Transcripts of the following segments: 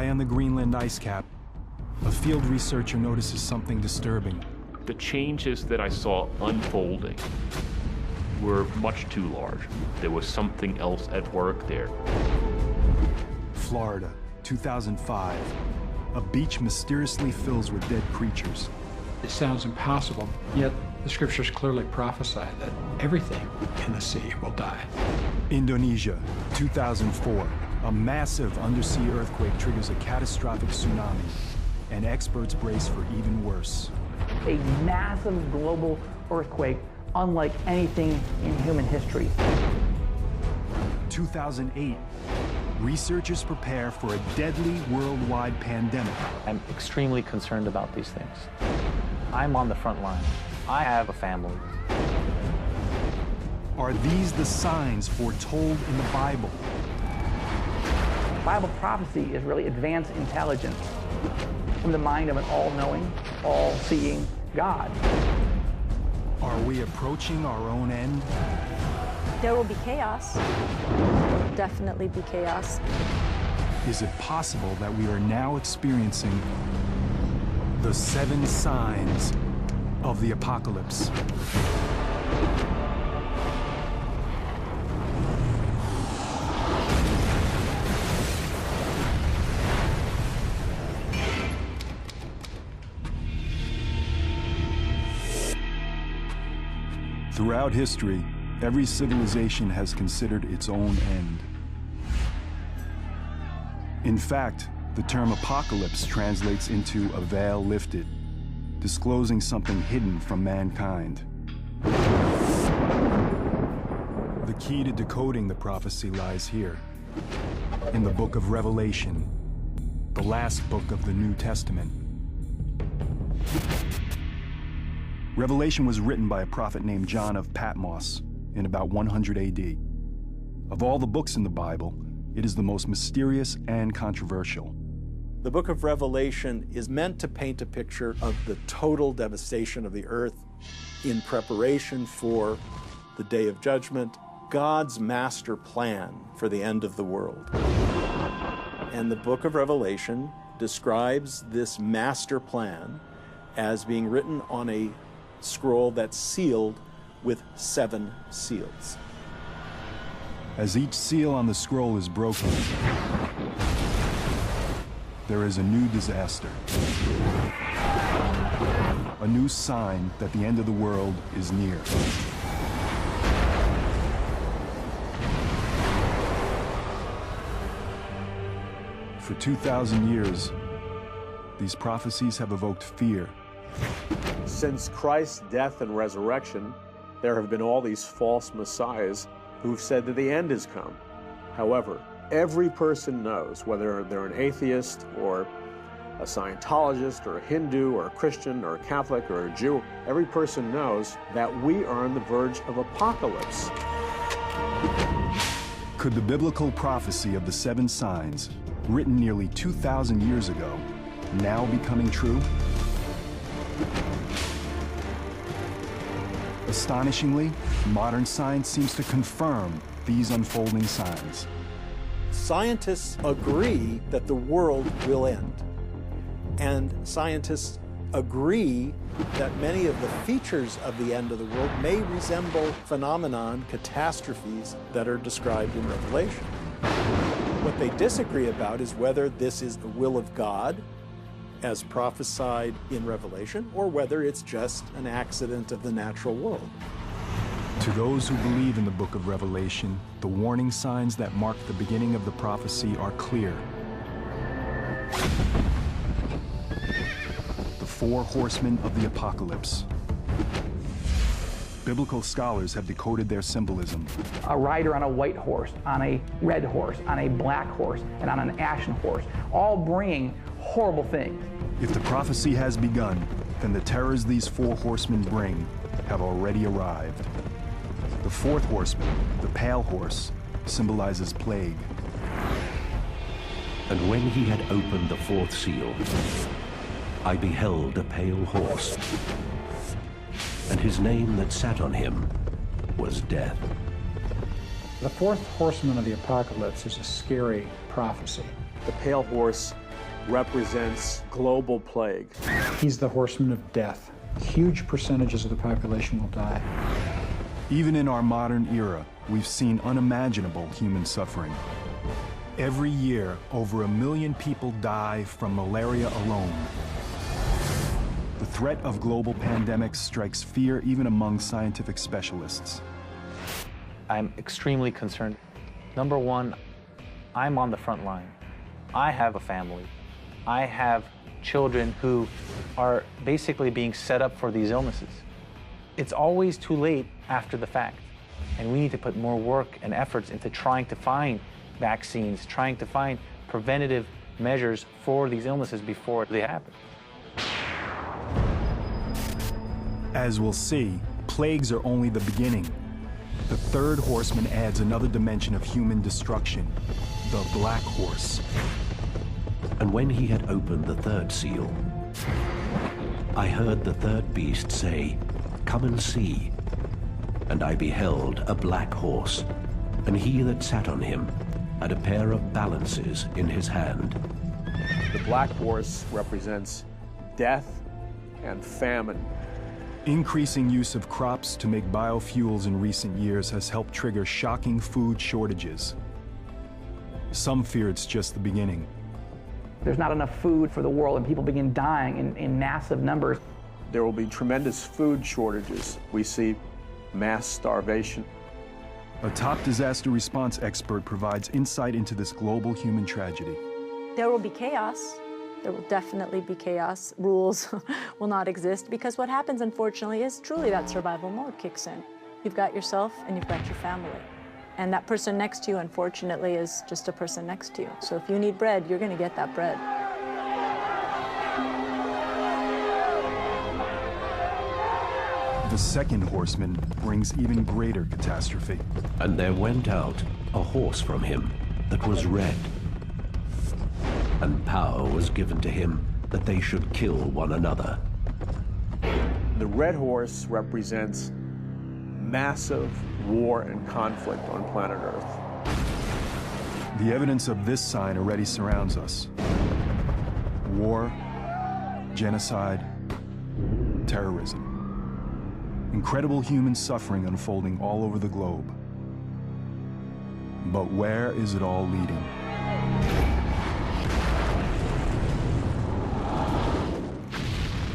High on the Greenland ice cap, a field researcher notices something disturbing. The changes that I saw unfolding were much too large. There was something else at work there. Florida, 2005. A beach mysteriously fills with dead creatures. It sounds impossible, yet the scriptures clearly prophesy that everything in the sea will die. Indonesia, 2004. A massive undersea earthquake triggers a catastrophic tsunami, and experts brace for even worse. A massive global earthquake unlike anything in human history. 2008. Researchers prepare for a deadly worldwide pandemic. I'm extremely concerned about these things. I'm on the front line. I have a family. Are these the signs foretold in the Bible? Bible prophecy is really advanced intelligence from the mind of an all-knowing, all-seeing God. Are we approaching our own end? There will be chaos. There will definitely be chaos. Is it possible that we are now experiencing the 7 signs of the apocalypse? Throughout history, every civilization has considered its own end. In fact, the term apocalypse translates into a veil lifted, disclosing something hidden from mankind. The key to decoding the prophecy lies here, in the book of Revelation, the last book of the New Testament. Revelation was written by a prophet named John of Patmos in about 100 AD. Of all the books in the Bible, it is the most mysterious and controversial. The book of Revelation is meant to paint a picture of the total devastation of the earth in preparation for the day of judgment, God's master plan for the end of the world. And the book of Revelation describes this master plan as being written on a scroll that's sealed with 7 seals. As each seal on the scroll is broken, there is a new disaster. A new sign that the end of the world is near. For 2,000 years, these prophecies have evoked fear. Since Christ's death and resurrection, there have been all these false messiahs who've said that the end has come. However, every person knows, whether they're an atheist or a Scientologist or a Hindu or a Christian or a Catholic or a Jew, every person knows that we are on the verge of apocalypse. Could the biblical prophecy of the 7 signs, written nearly 2,000 years ago, now be coming true? Astonishingly, modern science seems to confirm these unfolding signs. Scientists agree that the world will end. And scientists agree that many of the features of the end of the world may resemble phenomenon, catastrophes that are described in Revelation. What they disagree about is whether this is the will of God, as prophesied in Revelation, or whether it's just an accident of the natural world. To those who believe in the book of Revelation, the warning signs that mark the beginning of the prophecy are clear. The 4 horsemen of the apocalypse. Biblical scholars have decoded their symbolism. A rider on a white horse, on a red horse, on a black horse, and on an ashen horse, all bringing horrible things. If the prophecy has begun, then the terrors these 4 horsemen bring have already arrived. The 4th horseman, the pale horse, symbolizes plague. And when he had opened the 4th seal, I beheld a pale horse, and his name that sat on him was Death. The 4th horseman of the apocalypse is a scary prophecy. The pale horse represents global plague. He's the horseman of death. Huge percentages of the population will die. Even in our modern era, we've seen unimaginable human suffering. Every year, over 1 million people die from malaria alone. The threat of global pandemics strikes fear even among scientific specialists. I'm extremely concerned. Number one, I'm on the front line. I have a family. I have children who are basically being set up for these illnesses. It's always too late after the fact, and we need to put more work and efforts into trying to find vaccines, trying to find preventative measures for these illnesses before they happen. As we'll see, plagues are only the beginning. The third horseman adds another dimension of human destruction, the Black Horse. And when he had opened the third seal, I heard the third beast say, "Come and see." And I beheld a black horse, and he that sat on him had a pair of balances in his hand. The black horse represents death and famine. Increasing use of crops to make biofuels in recent years has helped trigger shocking food shortages. Some fear it's just the beginning. There's not enough food for the world, and people begin dying in massive numbers. There will be tremendous food shortages. We see mass starvation. A top disaster response expert provides insight into this global human tragedy. There will be chaos. There will definitely be chaos. Rules will not exist, because what happens, unfortunately, is truly that survival mode kicks in. You've got yourself and you've got your family. And that person next to you, unfortunately, is just a person next to you. So if you need bread, you're going to get that bread. The second horseman brings even greater catastrophe. And there went out a horse from him that was red. And power was given to him that they should kill one another. The red horse represents massive war and conflict on planet Earth. The evidence of this sign already surrounds us. War, genocide, terrorism. Incredible human suffering unfolding all over the globe. But where is it all leading?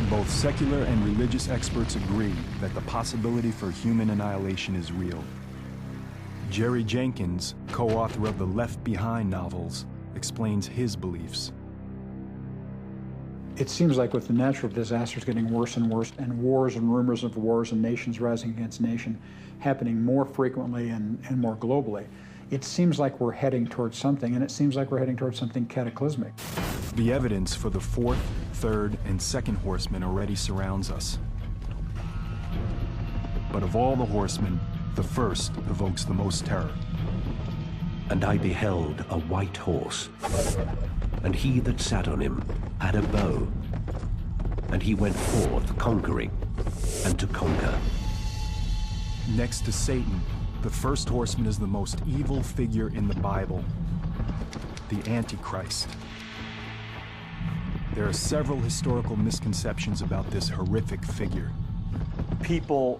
Both secular and religious experts agree that the possibility for human annihilation is real. Jerry Jenkins, co-author of the Left Behind novels, explains his beliefs. It seems like with the natural disasters getting worse and worse, and wars and rumors of wars and nations rising against nation happening more frequently and more globally, it seems like we're heading towards something, and it seems like we're heading towards something cataclysmic. The evidence for the fourth, third, and second horsemen already surrounds us. But of all the horsemen, the first evokes the most terror. And I beheld a white horse, and he that sat on him had a bow, and he went forth conquering and to conquer. Next to Satan, the first horseman is the most evil figure in the Bible, the Antichrist. There are several historical misconceptions about this horrific figure. People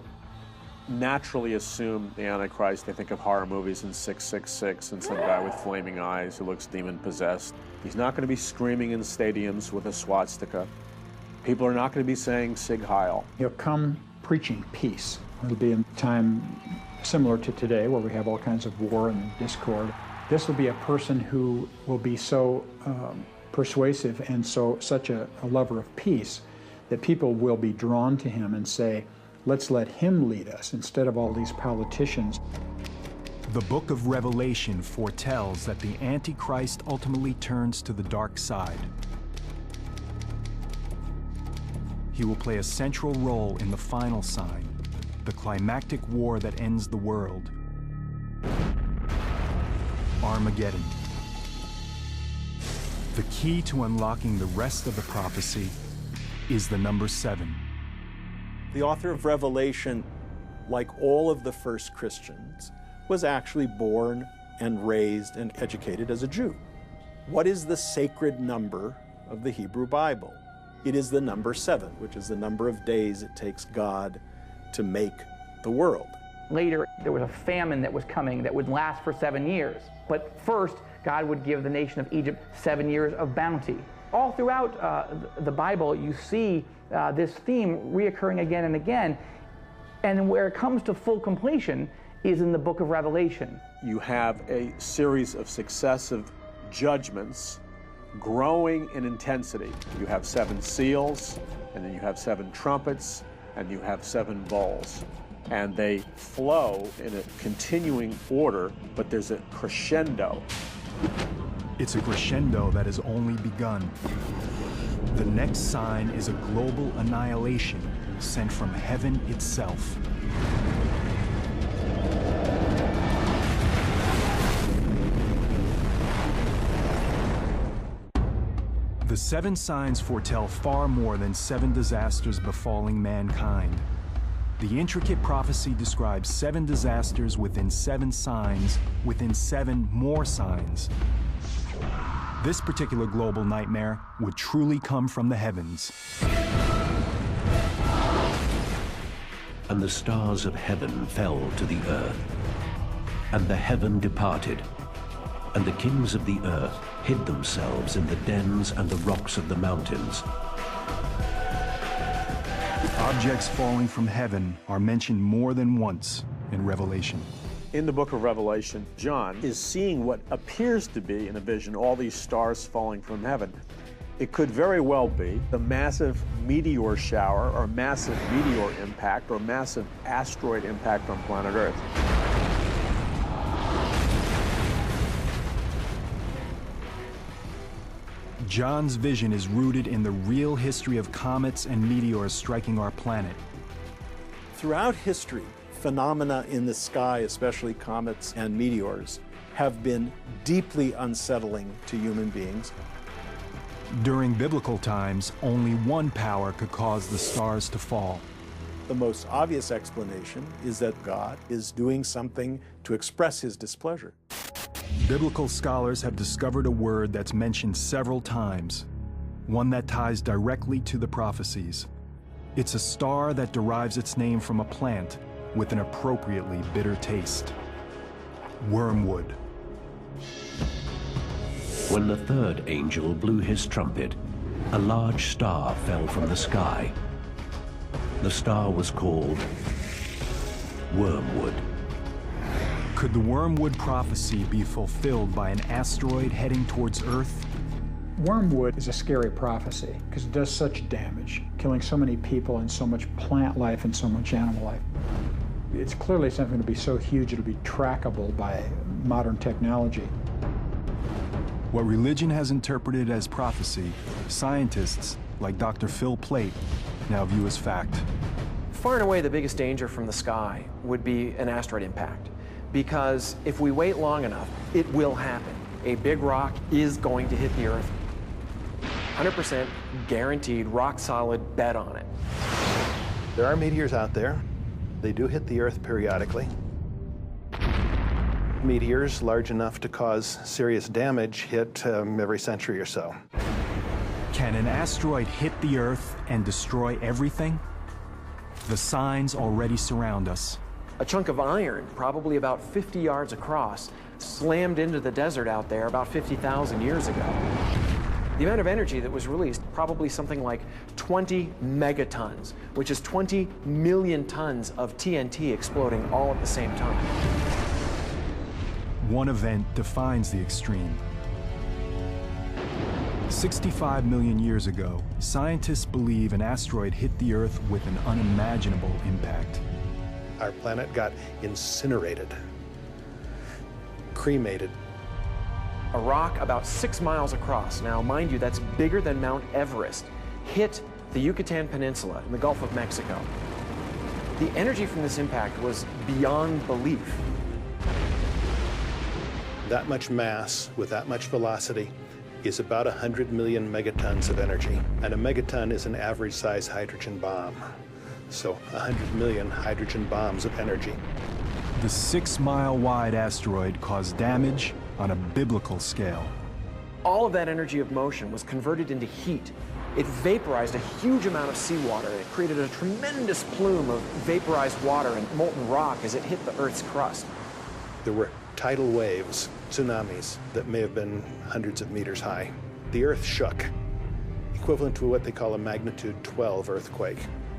naturally assume the Antichrist. They think of horror movies in 666 and some guy with flaming eyes who looks demon-possessed. He's not going to be screaming in stadiums with a swastika. People are not going to be saying Sig Heil. He'll come preaching peace. It'll be a time similar to today where we have all kinds of war and discord. This will be a person who will be so persuasive and such a lover of peace that people will be drawn to him and say, let's let him lead us instead of all these politicians. The book of Revelation foretells that the Antichrist ultimately turns to the dark side. He will play a central role in the final sign, the climactic war that ends the world, Armageddon. The key to unlocking the rest of the prophecy is the number 7. The author of Revelation, like all of the first Christians, was actually born and raised and educated as a Jew. What is the sacred number of the Hebrew Bible. It is the number 7, which is the number of days it takes God to make the world. Later, there was a famine that was coming that would last for 7 years. But first, God would give the nation of Egypt 7 years of bounty. All throughout the Bible, you see this theme reoccurring again and again. And where it comes to full completion is in the book of Revelation. You have a series of successive judgments growing in intensity. You have 7 seals, and then you have 7 trumpets, and you have 7 bowls. And they flow in a continuing order, but there's a crescendo. It's a crescendo that has only begun. The next sign is a global annihilation sent from heaven itself. The 7 signs foretell far more than 7 disasters befalling mankind. The intricate prophecy describes 7 disasters within 7 signs within 7 more signs. This particular global nightmare would truly come from the heavens. And the stars of heaven fell to the earth, and the heaven departed, and the kings of the earth hid themselves in the dens and the rocks of the mountains. Objects falling from heaven are mentioned more than once in Revelation. In the book of Revelation, John is seeing what appears to be, in a vision, all these stars falling from heaven. It could very well be the massive meteor shower or massive meteor impact or massive asteroid impact on planet Earth. John's vision is rooted in the real history of comets and meteors striking our planet. Throughout history, phenomena in the sky, especially comets and meteors, have been deeply unsettling to human beings. During biblical times, only one power could cause the stars to fall. The most obvious explanation is that God is doing something to express his displeasure. Biblical scholars have discovered a word that's mentioned several times, one that ties directly to the prophecies. It's a star that derives its name from a plant with an appropriately bitter taste. Wormwood. When the 3rd angel blew his trumpet, a large star fell from the sky. The star was called Wormwood. Could the wormwood prophecy be fulfilled by an asteroid heading towards Earth? Wormwood is a scary prophecy because it does such damage, killing so many people and so much plant life and so much animal life. It's clearly something to be so huge it'll be trackable by modern technology. What religion has interpreted as prophecy, scientists like Dr. Phil Plait now view as fact. Far and away the biggest danger from the sky would be an asteroid impact, because if we wait long enough, it will happen. A big rock is going to hit the Earth. 100% guaranteed, rock solid, bet on it. There are meteors out there. They do hit the Earth periodically. Meteors large enough to cause serious damage hit every century or so. Can an asteroid hit the Earth and destroy everything? The signs already surround us. A chunk of iron, probably about 50 yards across, slammed into the desert out there about 50,000 years ago. The amount of energy that was released, probably something like 20 megatons, which is 20 million tons of TNT exploding all at the same time. One event defines the extreme. 65 million years ago, scientists believe an asteroid hit the Earth with an unimaginable impact. Our planet got incinerated, cremated. A rock about 6 miles across, now mind you, that's bigger than Mount Everest, hit the Yucatan Peninsula in the Gulf of Mexico. The energy from this impact was beyond belief. That much mass with that much velocity is about 100 million megatons of energy. And a megaton is an average size hydrogen bomb. So 100 million hydrogen bombs of energy. The 6-mile wide asteroid caused damage on a biblical scale. all of that energy of motion was converted into heat. It vaporized a huge amount of seawater. It created a tremendous plume of vaporized water and molten rock as it hit the Earth's crust. There were tidal waves, tsunamis, that may have been hundreds of meters high. The Earth shook, equivalent to what they call a magnitude 12 earthquake.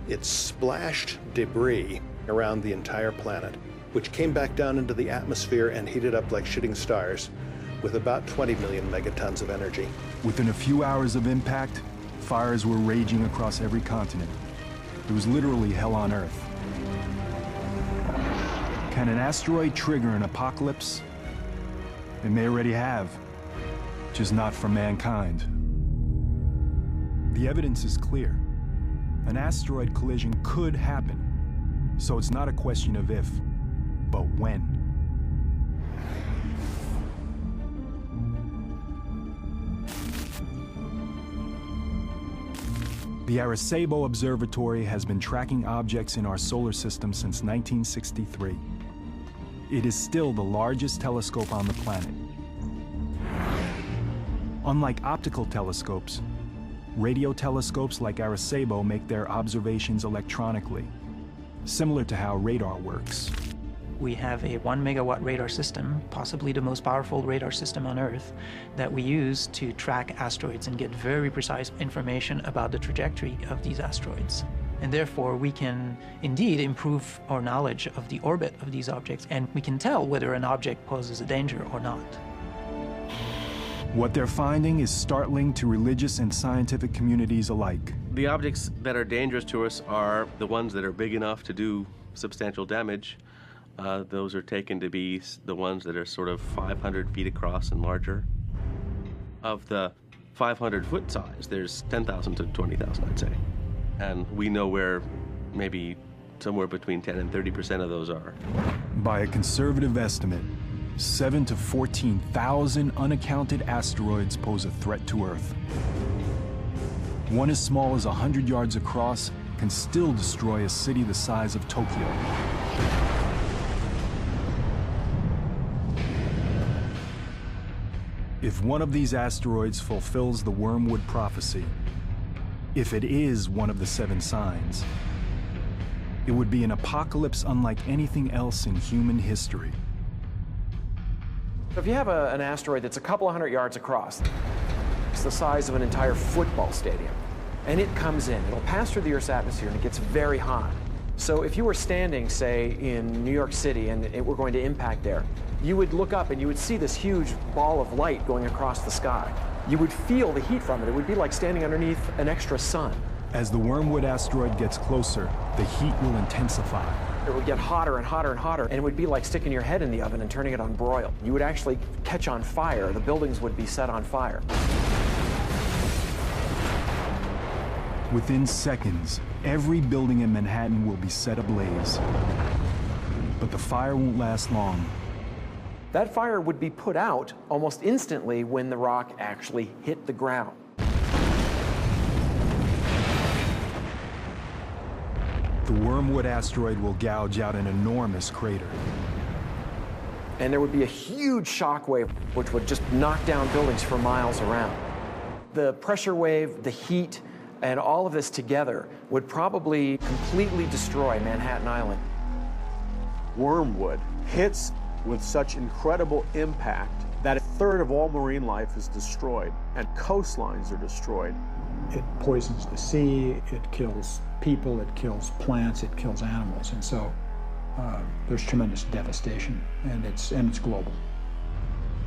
It splashed debris around the entire planet, which came back down into the atmosphere and heated up like shooting stars with about 20 million megatons of energy. Within a few hours of impact, fires were raging across every continent. It was literally hell on Earth. Can an asteroid trigger an apocalypse? It may already have, just not for mankind. The evidence is clear. An asteroid collision could happen, so it's not a question of if, but when. The Arecibo Observatory has been tracking objects in our solar system since 1963. It is still the largest telescope on the planet. Unlike optical telescopes, radio telescopes like Arecibo make their observations electronically, similar to how radar works. We have a 1 megawatt radar system, possibly the most powerful radar system on Earth, that we use to track asteroids and get very precise information about the trajectory of these asteroids. And therefore, we can indeed improve our knowledge of the orbit of these objects, and we can tell whether an object poses a danger or not. What they're finding is startling to religious and scientific communities alike. The objects that are dangerous to us are the ones that are big enough to do substantial damage. Those are taken to be the ones that are sort of 500 feet across and larger. Of the 500-foot size, there's 10,000 to 20,000, I'd say. And we know where maybe somewhere between 10 and 30% of those are. By a conservative estimate, 7 to 14,000 unaccounted asteroids pose a threat to Earth. One as small as 100 yards across can still destroy a city the size of Tokyo. If one of these asteroids fulfills the Wormwood prophecy, if it is one of the 7 signs, it would be an apocalypse unlike anything else in human history. If you have an asteroid that's a couple of hundred yards across, it's the size of an entire football stadium, and it comes in, it'll pass through the Earth's atmosphere and it gets very hot. So if you were standing, say, in New York City and it were going to impact there, you would look up and you would see this huge ball of light going across the sky. You would feel the heat from it. It would be like standing underneath an extra sun. As the Wormwood asteroid gets closer, the heat will intensify. It would get hotter and hotter and hotter, and it would be like sticking your head in the oven and turning it on broil. You would actually catch on fire. The buildings would be set on fire. Within seconds, every building in Manhattan will be set ablaze. But the fire won't last long. That fire would be put out almost instantly when the rock actually hit the ground. The Wormwood asteroid will gouge out an enormous crater. And there would be a huge shock wave which would just knock down buildings for miles around. The pressure wave, the heat, and all of this together would probably completely destroy Manhattan Island. Wormwood hits with such incredible impact that a third of all marine life is destroyed and coastlines are destroyed. It poisons the sea, it kills people, it kills plants, it kills animals, and so there's tremendous devastation, and it's global.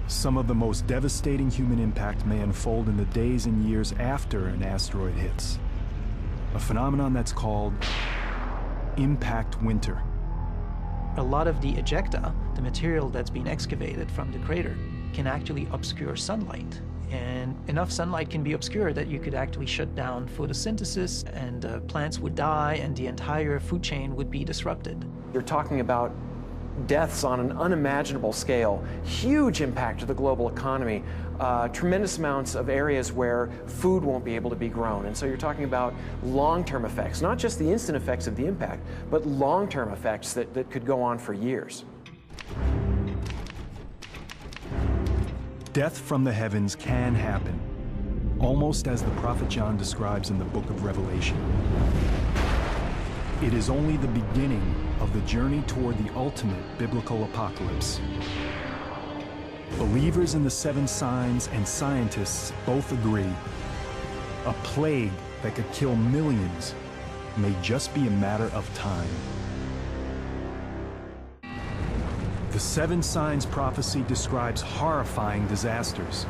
Some of the most devastating human impact may unfold in the days and years after an asteroid hits. A phenomenon that's called impact winter. A lot of the ejecta, the material that's been excavated from the crater, can actually obscure sunlight. And enough sunlight can be obscured that you could actually shut down photosynthesis, and plants would die, and the entire food chain would be disrupted. You're talking about deaths on an unimaginable scale, huge impact to the global economy, tremendous amounts of areas where food won't be able to be grown. And so you're talking about long-term effects, not just the instant effects of the impact, but long-term effects that could go on for years. Death from the heavens can happen, almost as the prophet John describes in the book of Revelation. It is only the beginning of the journey toward the ultimate biblical apocalypse. Believers in the 7 signs and scientists both agree a plague that could kill millions may just be a matter of time. The 7 signs prophecy describes horrifying disasters.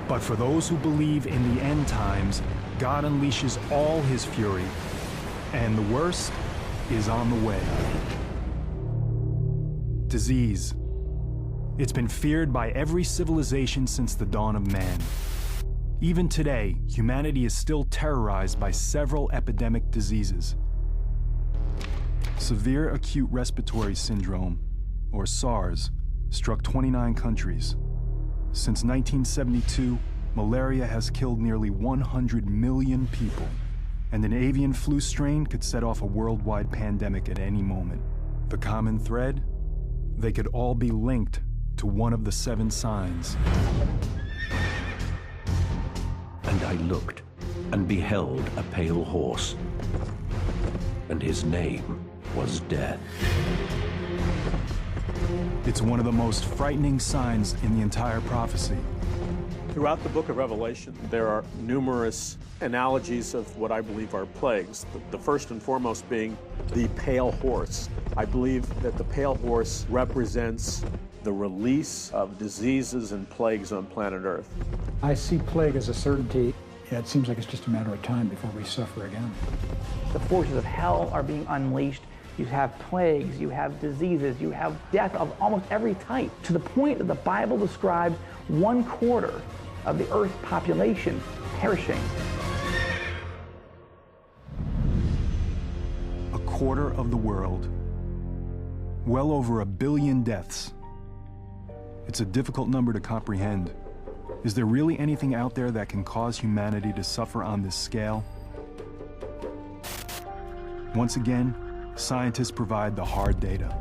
But for those who believe in the end times, God unleashes all his fury, and the worst is on the way. Disease. It's been feared by every civilization since the dawn of man. Even today, humanity is still terrorized by several epidemic diseases. Severe acute respiratory syndrome, or SARS, struck 29 countries. Since 1972, malaria has killed nearly 100 million people, and an avian flu strain could set off a worldwide pandemic at any moment. The common thread? They could all be linked to one of the 7 signs. And I looked, and beheld a pale horse, and his name was Death. It's one of the most frightening signs in the entire prophecy. Throughout the book of Revelation, there are numerous analogies of what I believe are plagues. The first and foremost being the pale horse. I believe that the pale horse represents the release of diseases and plagues on planet Earth. I see plague as a certainty. Yeah, it seems like it's just a matter of time before we suffer again. The forces of hell are being unleashed. You have plagues, you have diseases, you have death of almost every type, to the point that the Bible describes 1/4 of the Earth's population perishing. A quarter of the world. Well over 1 billion deaths. It's a difficult number to comprehend. Is there really anything out there that can cause humanity to suffer on this scale? Once again, scientists provide the hard data.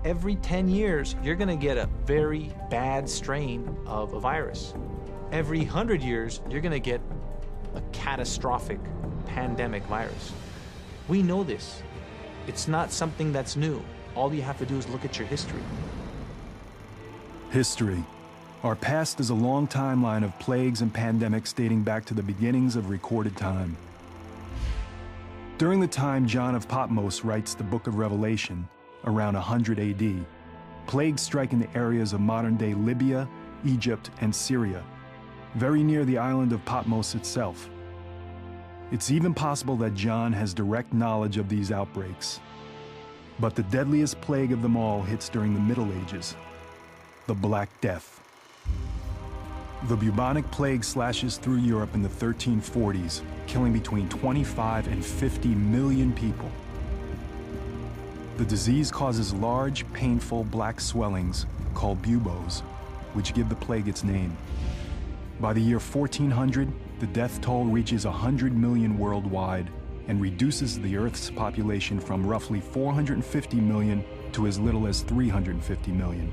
Every 10 years, you're going to get a very bad strain of a virus. Every 100 years, you're going to get a catastrophic pandemic virus. We know this. It's not something that's new. All you have to do is look at your history. History. Our past is a long timeline of plagues and pandemics dating back to the beginnings of recorded time. During the time John of Patmos writes the book of Revelation, around 100 AD, plagues strike in the areas of modern-day Libya, Egypt, and Syria, very near the island of Patmos itself. It's even possible that John has direct knowledge of these outbreaks. But the deadliest plague of them all hits during the Middle Ages, the Black Death. The bubonic plague slashes through Europe in the 1340s, killing between 25 and 50 million people. The disease causes large, painful black swellings called buboes, which give the plague its name. By the year 1400, the death toll reaches 100 million worldwide and reduces the Earth's population from roughly 450 million to as little as 350 million.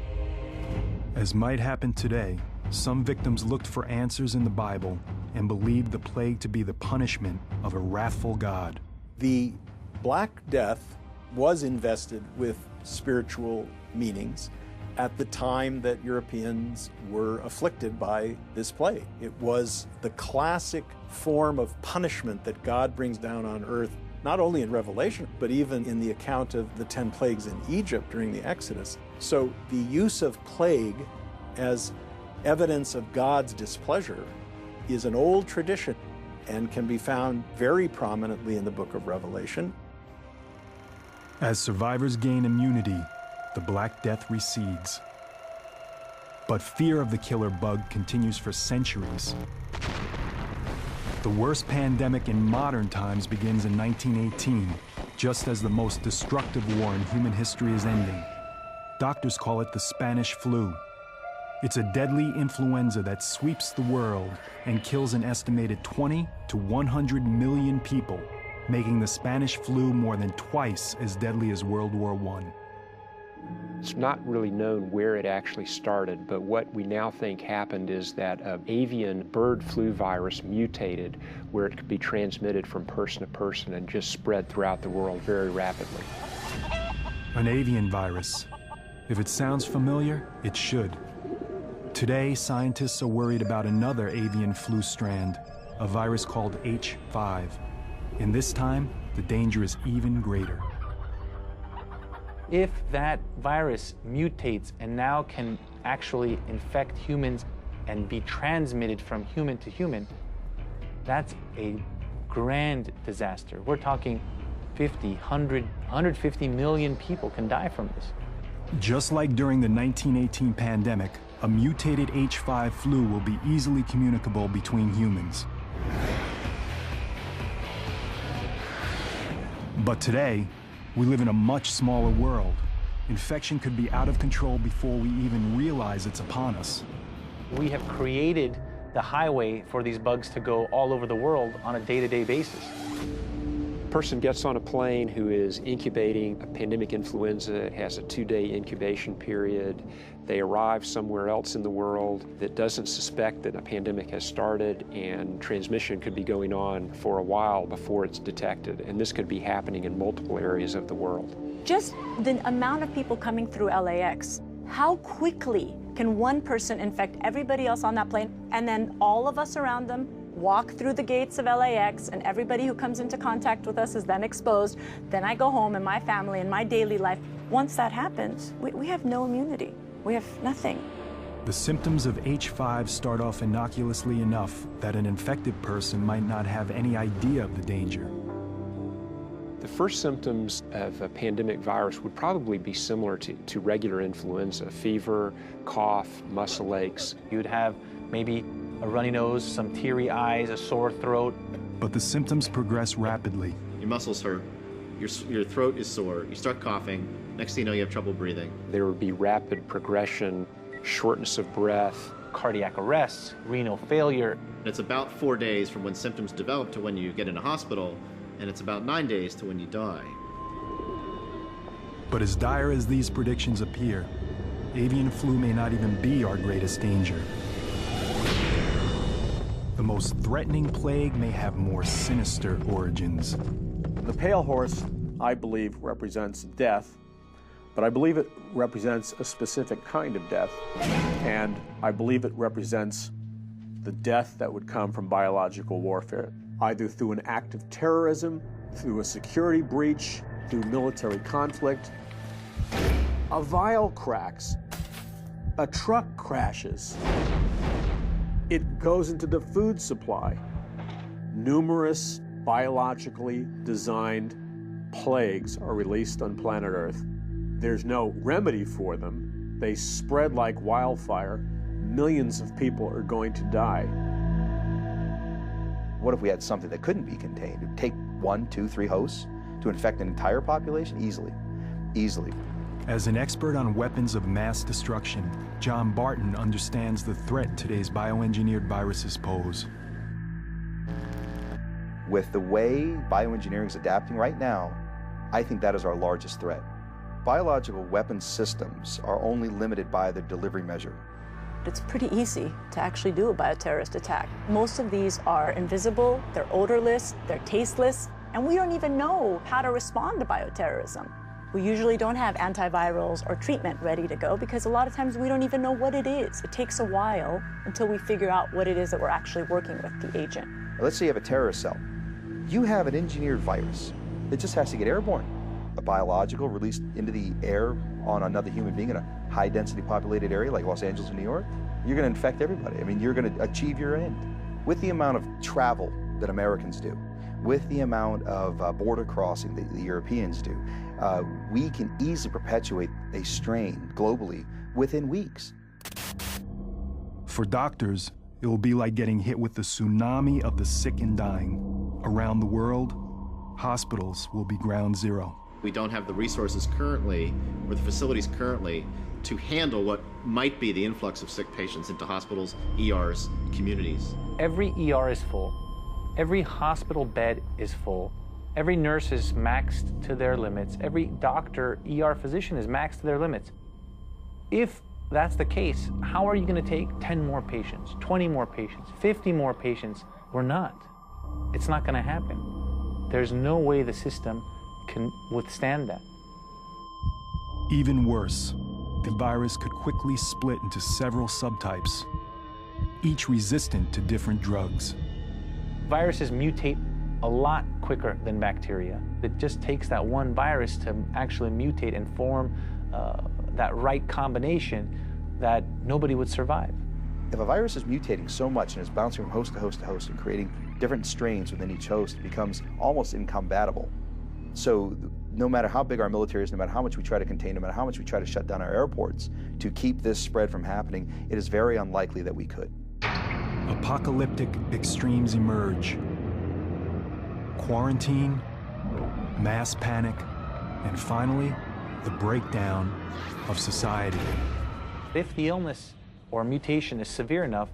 As might happen today, some victims looked for answers in the Bible and believed the plague to be the punishment of a wrathful God. The Black Death was invested with spiritual meanings at the time that Europeans were afflicted by this plague. It was the classic form of punishment that God brings down on earth, not only in Revelation, but even in the account of the 10 plagues in Egypt during the Exodus. So the use of plague as evidence of God's displeasure is an old tradition and can be found very prominently in the book of Revelation. As survivors gain immunity, the Black Death recedes. But fear of the killer bug continues for centuries. The worst pandemic in modern times begins in 1918, just as the most destructive war in human history is ending. Doctors call it the Spanish flu. It's a deadly influenza that sweeps the world and kills an estimated 20 to 100 million people, making the Spanish flu more than twice as deadly as World War I. It's not really known where it actually started, but what we now think happened is that an avian bird flu virus mutated where it could be transmitted from person to person and just spread throughout the world very rapidly. An avian virus. If it sounds familiar, it should. Today, scientists are worried about another avian flu strand, a virus called H5. And this time, the danger is even greater. If that virus mutates and now can actually infect humans and be transmitted from human to human, that's a grand disaster. We're talking 50, 100, 150 million people can die from this. Just like during the 1918 pandemic, a mutated H5 flu will be easily communicable between humans. But today, we live in a much smaller world. Infection could be out of control before we even realize it's upon us. We have created the highway for these bugs to go all over the world on a day-to-day basis. A person gets on a plane who is incubating a pandemic influenza. It has a 2-day incubation period. They arrive somewhere else in the world that doesn't suspect that a pandemic has started, and transmission could be going on for a while before it's detected. And this could be happening in multiple areas of the world. Just the amount of people coming through LAX, how quickly can one person infect everybody else on that plane, and then all of us around them walk through the gates of LAX, and everybody who comes into contact with us is then exposed. Then I go home and my family and my daily life. Once that happens, we have no immunity. We have nothing. The symptoms of H5 start off innocuously enough that an infected person might not have any idea of the danger. The first symptoms of a pandemic virus would probably be similar to regular influenza: fever, cough, muscle aches. You'd have maybe a runny nose, some teary eyes, a sore throat. But the symptoms progress rapidly. Your muscles hurt, your throat is sore, you start coughing, next thing you know you have trouble breathing. There would be rapid progression, shortness of breath, cardiac arrest, renal failure. It's about 4 days from when symptoms develop to when you get in a hospital, and it's about 9 days to when you die. But as dire as these predictions appear, avian flu may not even be our greatest danger. The most threatening plague may have more sinister origins. The pale horse, I believe, represents death, but I believe it represents a specific kind of death, and I believe it represents the death that would come from biological warfare, either through an act of terrorism, through a security breach, through military conflict. A vial cracks, a truck crashes, it goes into the food supply. Numerous biologically designed plagues are released on planet Earth. There's no remedy for them. They spread like wildfire. Millions of people are going to die. What if we had something that couldn't be contained? It would take 1, 2, 3 hosts to infect an entire population? Easily. As an expert on weapons of mass destruction, John Barton understands the threat today's bioengineered viruses pose. With the way bioengineering is adapting right now, I think that is our largest threat. Biological weapons systems are only limited by their delivery measure. It's pretty easy to actually do a bioterrorist attack. Most of these are invisible, they're odorless, they're tasteless, and we don't even know how to respond to bioterrorism. We usually don't have antivirals or treatment ready to go because a lot of times we don't even know what it is. It takes a while until we figure out what it is that we're actually working with, the agent. Let's say you have a terrorist cell. You have an engineered virus. It just has to get airborne. A biological released into the air on another human being in a high-density populated area like Los Angeles or New York, you're going to infect everybody. I mean, you're going to achieve your end. With the amount of travel that Americans do, with the amount of border crossing that the Europeans do, we can easily perpetuate a strain globally within weeks. For doctors, it will be like getting hit with the tsunami of the sick and dying. Around the world, hospitals will be ground zero. We don't have the resources currently, or the facilities currently, to handle what might be the influx of sick patients into hospitals, ERs, communities. Every ER is full. Every hospital bed is full. Every nurse is maxed to their limits. Every doctor, ER physician is maxed to their limits. If that's the case, how are you going to take 10 more patients, 20 more patients, 50 more patients? We're not. It's not going to happen. There's no way the system can withstand that. Even worse, the virus could quickly split into several subtypes, each resistant to different drugs. Viruses mutate a lot quicker than bacteria. It just takes that one virus to actually mutate and form that right combination that nobody would survive. If a virus is mutating so much and is bouncing from host to host to host and creating different strains within each host, it becomes almost incompatible. So no matter how big our military is, no matter how much we try to contain, no matter how much we try to shut down our airports to keep this spread from happening, it is very unlikely that we could. Apocalyptic extremes emerge. Quarantine, mass panic, and finally, the breakdown of society. If the illness or mutation is severe enough,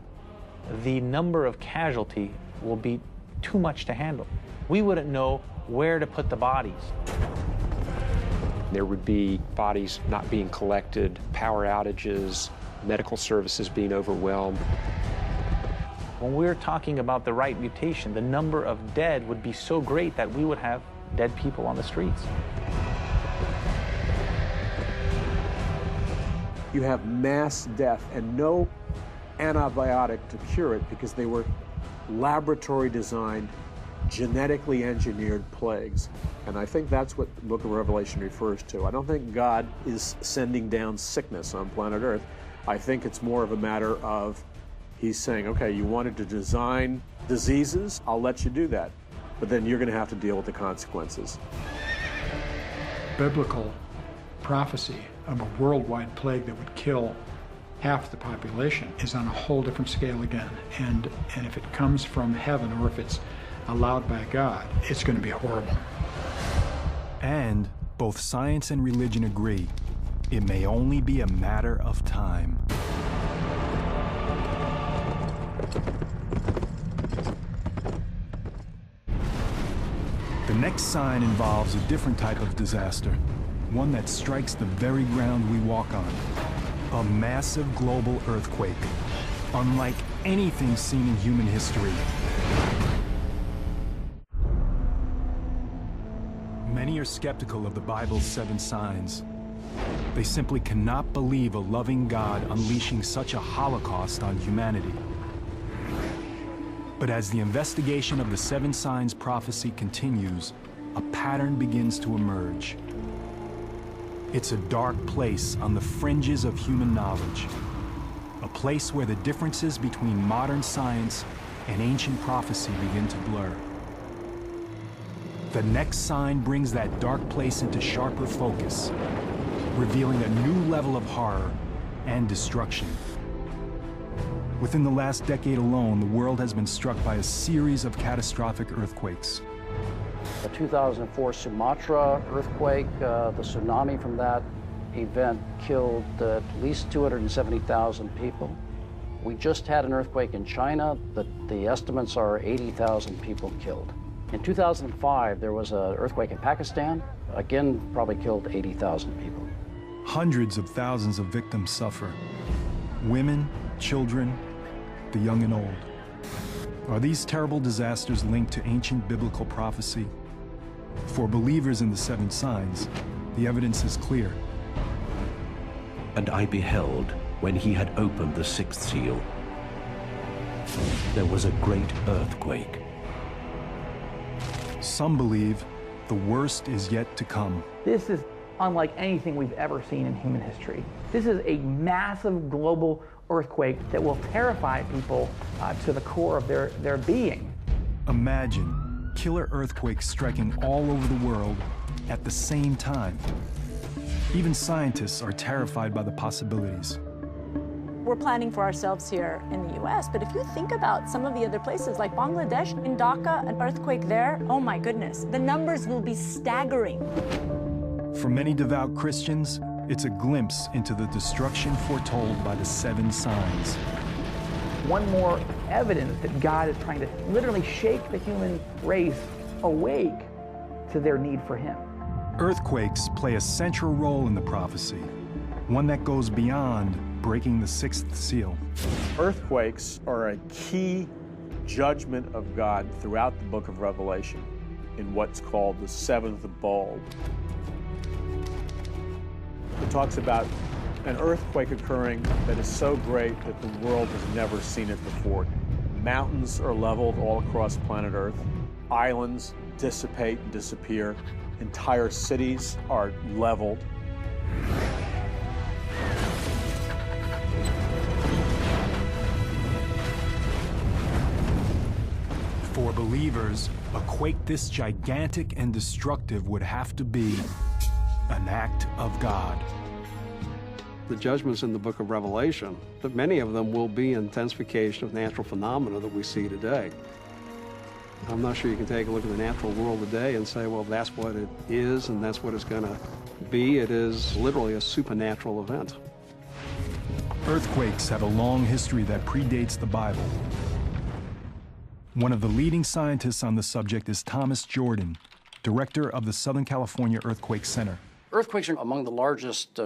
the number of casualty will be too much to handle. We wouldn't know where to put the bodies. There would be bodies not being collected, power outages, medical services being overwhelmed. When we're talking about the right mutation, the number of dead would be so great that we would have dead people on the streets. You have mass death and no antibiotic to cure it because they were laboratory designed, genetically engineered plagues. And I think that's what the book of Revelation refers to. I don't think God is sending down sickness on planet Earth. I think it's more of a matter of he's saying, okay, you wanted to design diseases, I'll let you do that. But then you're going to have to deal with the consequences. Biblical prophecy of a worldwide plague that would kill half the population is on a whole different scale again. And if it comes from heaven or if it's allowed by God, it's going to be horrible. And both science and religion agree, it may only be a matter of time. The next sign involves a different type of disaster, one that strikes the very ground we walk on. A massive global earthquake, unlike anything seen in human history. Many are skeptical of the Bible's 7 signs. They simply cannot believe a loving God unleashing such a holocaust on humanity. But as the investigation of the 7 signs prophecy continues, a pattern begins to emerge. It's a dark place on the fringes of human knowledge, a place where the differences between modern science and ancient prophecy begin to blur. The next sign brings that dark place into sharper focus, revealing a new level of horror and destruction. Within the last decade alone, the world has been struck by a series of catastrophic earthquakes. The 2004 Sumatra earthquake, the tsunami from that event killed at least 270,000 people. We just had an earthquake in China. The estimates are 80,000 people killed. In 2005, there was an earthquake in Pakistan. Again, probably killed 80,000 people. Hundreds of thousands of victims suffer. Women, children, the young and old. Are these terrible disasters linked to ancient biblical prophecy? For believers in the 7 signs, the evidence is clear. And I beheld, when he had opened the 6th seal, there was a great earthquake. Some believe the worst is yet to come. This is unlike anything we've ever seen in human history. This is a massive global earthquake that will terrify people to the core of their being. Imagine killer earthquakes striking all over the world at the same time. Even scientists are terrified by the possibilities. We're planning for ourselves here in the US, but if you think about some of the other places like Bangladesh, in Dhaka, an earthquake there, oh my goodness, the numbers will be staggering. For many devout Christians, it's a glimpse into the destruction foretold by the 7 signs. One more evidence that God is trying to literally shake the human race awake to their need for him. Earthquakes play a central role in the prophecy, one that goes beyond breaking the sixth seal. Earthquakes are a key judgment of God throughout the book of Revelation in what's called the seventh bowl. It talks about an earthquake occurring that is so great that the world has never seen it before. Mountains are leveled all across planet Earth. Islands dissipate and disappear. Entire cities are leveled. For believers, a quake this gigantic and destructive would have to be an act of God. The judgments in the book of Revelation, that many of them will be intensification of natural phenomena that we see today. I'm not sure you can take a look at the natural world today and say, well, that's what it is and that's what it's going to be. It is literally a supernatural event. Earthquakes have a long history that predates the Bible. One of the leading scientists on the subject is Thomas Jordan, director of the Southern California Earthquake Center. Earthquakes are among the largest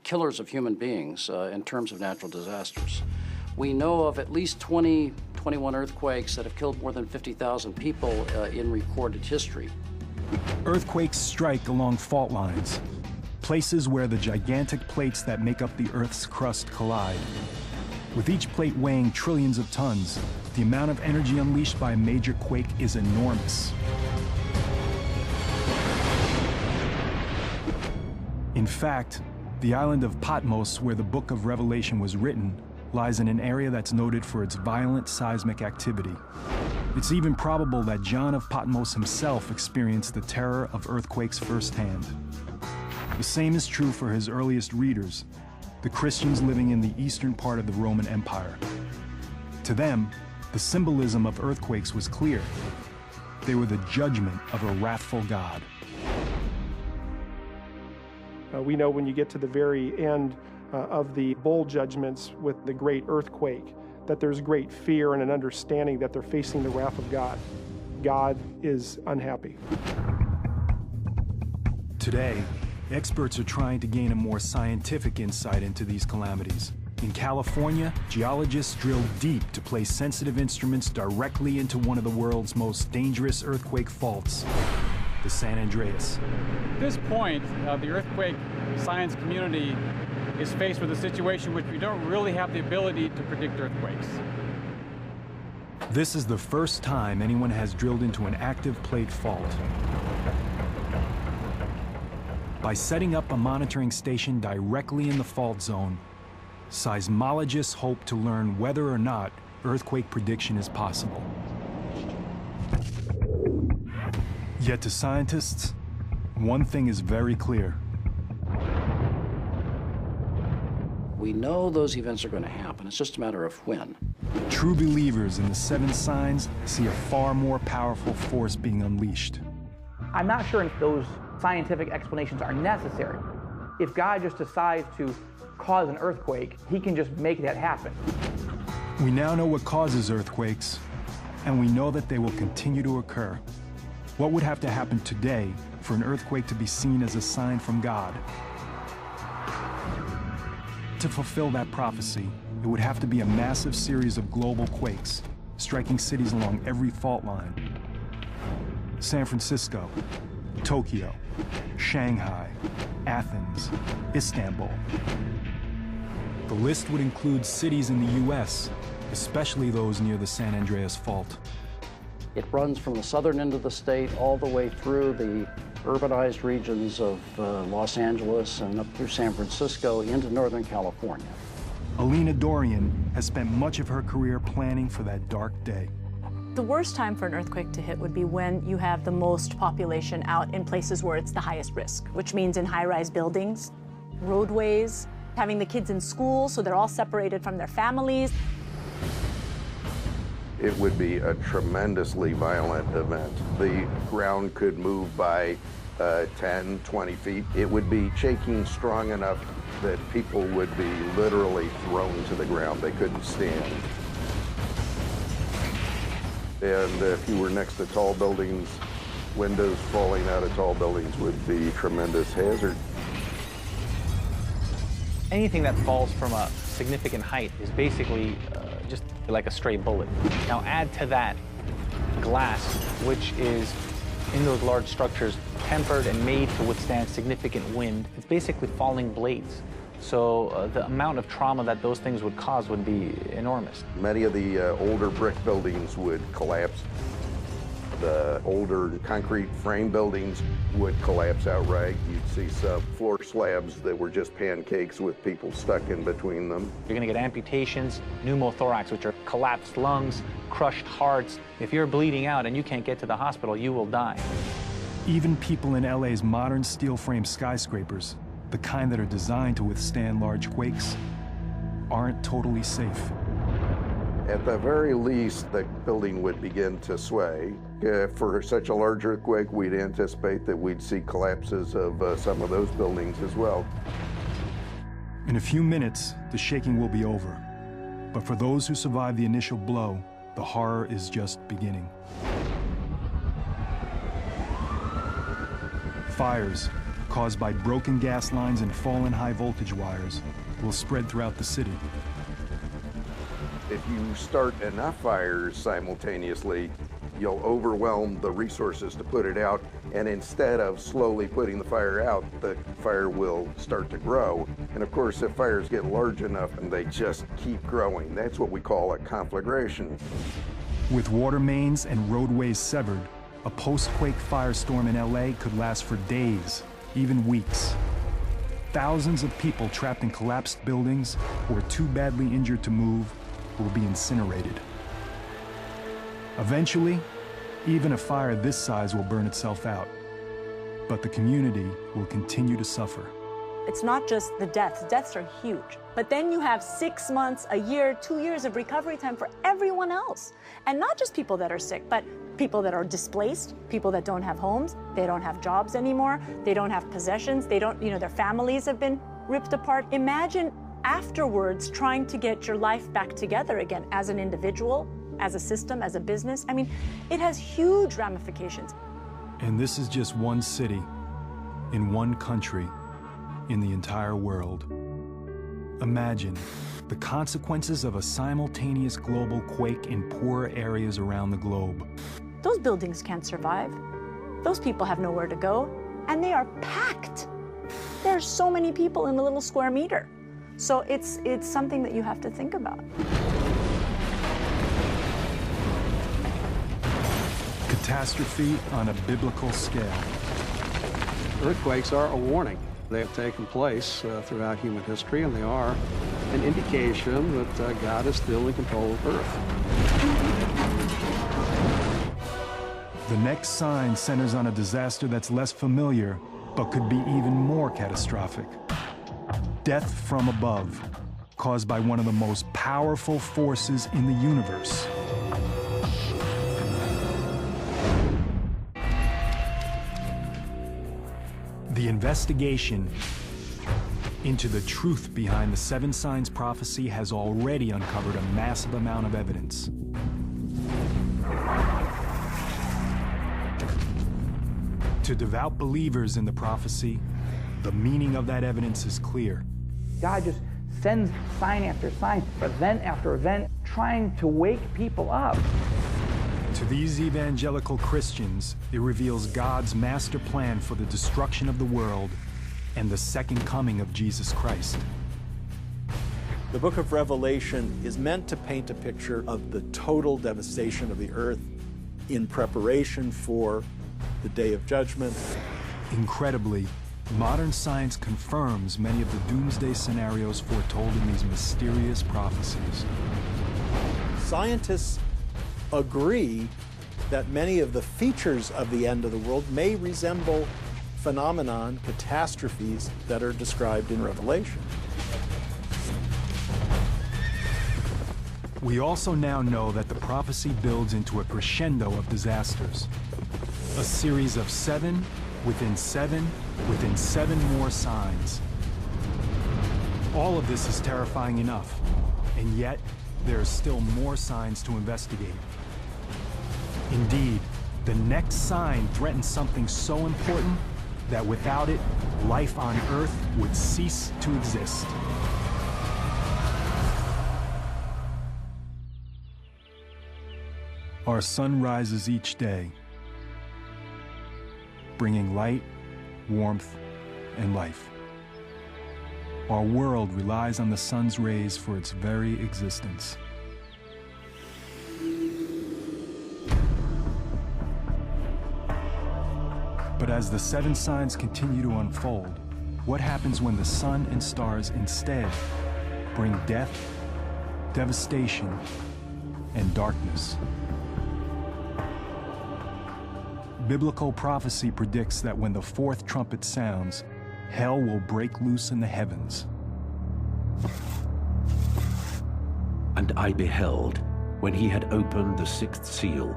killers of human beings in terms of natural disasters. We know of at least 21 earthquakes that have killed more than 50,000 people in recorded history. Earthquakes strike along fault lines, places where the gigantic plates that make up the Earth's crust collide. With each plate weighing trillions of tons, the amount of energy unleashed by a major quake is enormous. In fact, the island of Patmos, where the book of Revelation was written, lies in an area that's noted for its violent seismic activity. It's even probable that John of Patmos himself experienced the terror of earthquakes firsthand. The same is true for his earliest readers, the Christians living in the eastern part of the Roman Empire. To them, the symbolism of earthquakes was clear. They were the judgment of a wrathful God. We know when you get to the very end of the bowl judgments with the great earthquake, that there's great fear and an understanding that they're facing the wrath of God. God is unhappy. Today, experts are trying to gain a more scientific insight into these calamities. In California, geologists drilled deep to place sensitive instruments directly into one of the world's most dangerous earthquake faults, the San Andreas. At this point, the earthquake science community is faced with a situation in which we don't really have the ability to predict earthquakes. This is the first time anyone has drilled into an active plate fault. By setting up a monitoring station directly in the fault zone, seismologists hope to learn whether or not earthquake prediction is possible. Yet to scientists, one thing is very clear. We know those events are going to happen. It's just a matter of when. True believers in the seven signs see a far more powerful force being unleashed. I'm not sure if those scientific explanations are necessary. If God just decides to cause an earthquake, he can just make that happen. We now know what causes earthquakes, and we know that they will continue to occur. What would have to happen today for an earthquake to be seen as a sign from God? To fulfill that prophecy, it would have to be a massive series of global quakes, striking cities along every fault line. San Francisco, Tokyo, Shanghai, Athens, Istanbul. The list would include cities in the U.S., especially those near the San Andreas Fault. It runs from the southern end of the state all the way through the urbanized regions of Los Angeles and up through San Francisco into Northern California. Alina Dorian has spent much of her career planning for that dark day. The worst time for an earthquake to hit would be when you have the most population out in places where it's the highest risk, which means in high-rise buildings, roadways, having the kids in school so they're all separated from their families. It would be a tremendously violent event. The ground could move by 10, 20 feet. It would be shaking strong enough that people would be literally thrown to the ground. They couldn't stand. And if you were next to tall buildings, Windows falling out of tall buildings would be a tremendous hazard. Anything that falls from a significant height is basically just like a stray bullet. Now add to that glass, which is in those large structures tempered and made to withstand significant wind. It's basically falling blades. So the amount of trauma that those things would cause would be enormous. Many of the older brick buildings would collapse. The older concrete frame buildings would collapse outright. You'd see some floor slabs that were just pancakes with people stuck in between them. You're going to get amputations, pneumothorax, which are collapsed lungs, crushed hearts. If you're bleeding out and you can't get to the hospital, you will die. Even people in LA's modern steel frame skyscrapers, the kind that are designed to withstand large quakes, aren't totally safe. At the very least, the building would begin to sway. For such a large earthquake, we'd anticipate that we'd see collapses of some of those buildings as well. In a few minutes, the shaking will be over. But for those who survive the initial blow, the horror is just beginning. Fires caused by broken gas lines and fallen high-voltage wires will spread throughout the city. If you start enough fires simultaneously, you'll overwhelm the resources to put it out, and instead of slowly putting the fire out, the fire will start to grow. And of course, if fires get large enough, and they just keep growing, that's what we call a conflagration. With water mains and roadways severed, a post-quake firestorm in LA could last for days, even weeks. Thousands of people trapped in collapsed buildings or too badly injured to move will be incinerated. Eventually, even a fire this size will burn itself out, but the community will continue to suffer. It's not just the deaths. Deaths are huge. But then you have 6 months, a year, 2 years of recovery time for everyone else. And not just people that are sick, but people that are displaced, people that don't have homes, they don't have jobs anymore, they don't have possessions, they don't, their families have been ripped apart. Imagine afterwards trying to get your life back together again as an individual, as a system, as a business. I mean, it has huge ramifications. And this is just one city, in one country, in the entire world. Imagine the consequences of a simultaneous global quake in poorer areas around the globe. Those buildings can't survive. Those people have nowhere to go, and they are packed. There's so many people in a little square meter. So it's something that you have to think about. Catastrophe on a biblical scale. Earthquakes are a warning. They have taken place throughout human history, and they are an indication that God is still in control of Earth. The next sign centers on a disaster that's less familiar, but could be even more catastrophic. Death from above, caused by one of the most powerful forces in the universe. The investigation into the truth behind the 7 signs prophecy has already uncovered a massive amount of evidence. To devout believers in the prophecy, the meaning of that evidence is clear. God just sends sign after sign, event after event, trying to wake people up. To these evangelical Christians, it reveals God's master plan for the destruction of the world and the second coming of Jesus Christ. The book of Revelation is meant to paint a picture of the total devastation of the earth in preparation for the day of judgment. Incredibly, modern science confirms many of the doomsday scenarios foretold in these mysterious prophecies. Scientists agree that many of the features of the end of the world may resemble phenomenon, catastrophes that are described in Revelation. We also now know that the prophecy builds into a crescendo of disasters. A series of 7 within 7 within 7 more signs. All of this is terrifying enough, and yet there are still more signs to investigate. Indeed, The next sign threatens something so important that without it, life on Earth would cease to exist. Our sun rises each day, bringing light, warmth, and life. Our world relies on the sun's rays for its very existence. But as the 7 signs continue to unfold, what happens when the sun and stars instead bring death, devastation, and darkness? Biblical prophecy predicts that when the 4th trumpet sounds, hell will break loose in the heavens. And I beheld, when he had opened the 6th seal,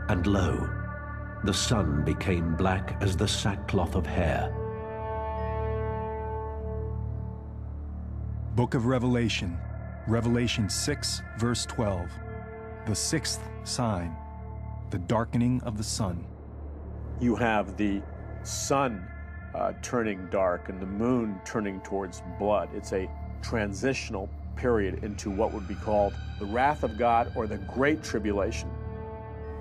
and lo, the sun became black as the sackcloth of hair. Book of Revelation, Revelation 6, verse 12. The 6th sign, the darkening of the sun. You have the sun turning dark and the moon turning towards blood. It's a transitional period into what would be called the wrath of God or the Great Tribulation.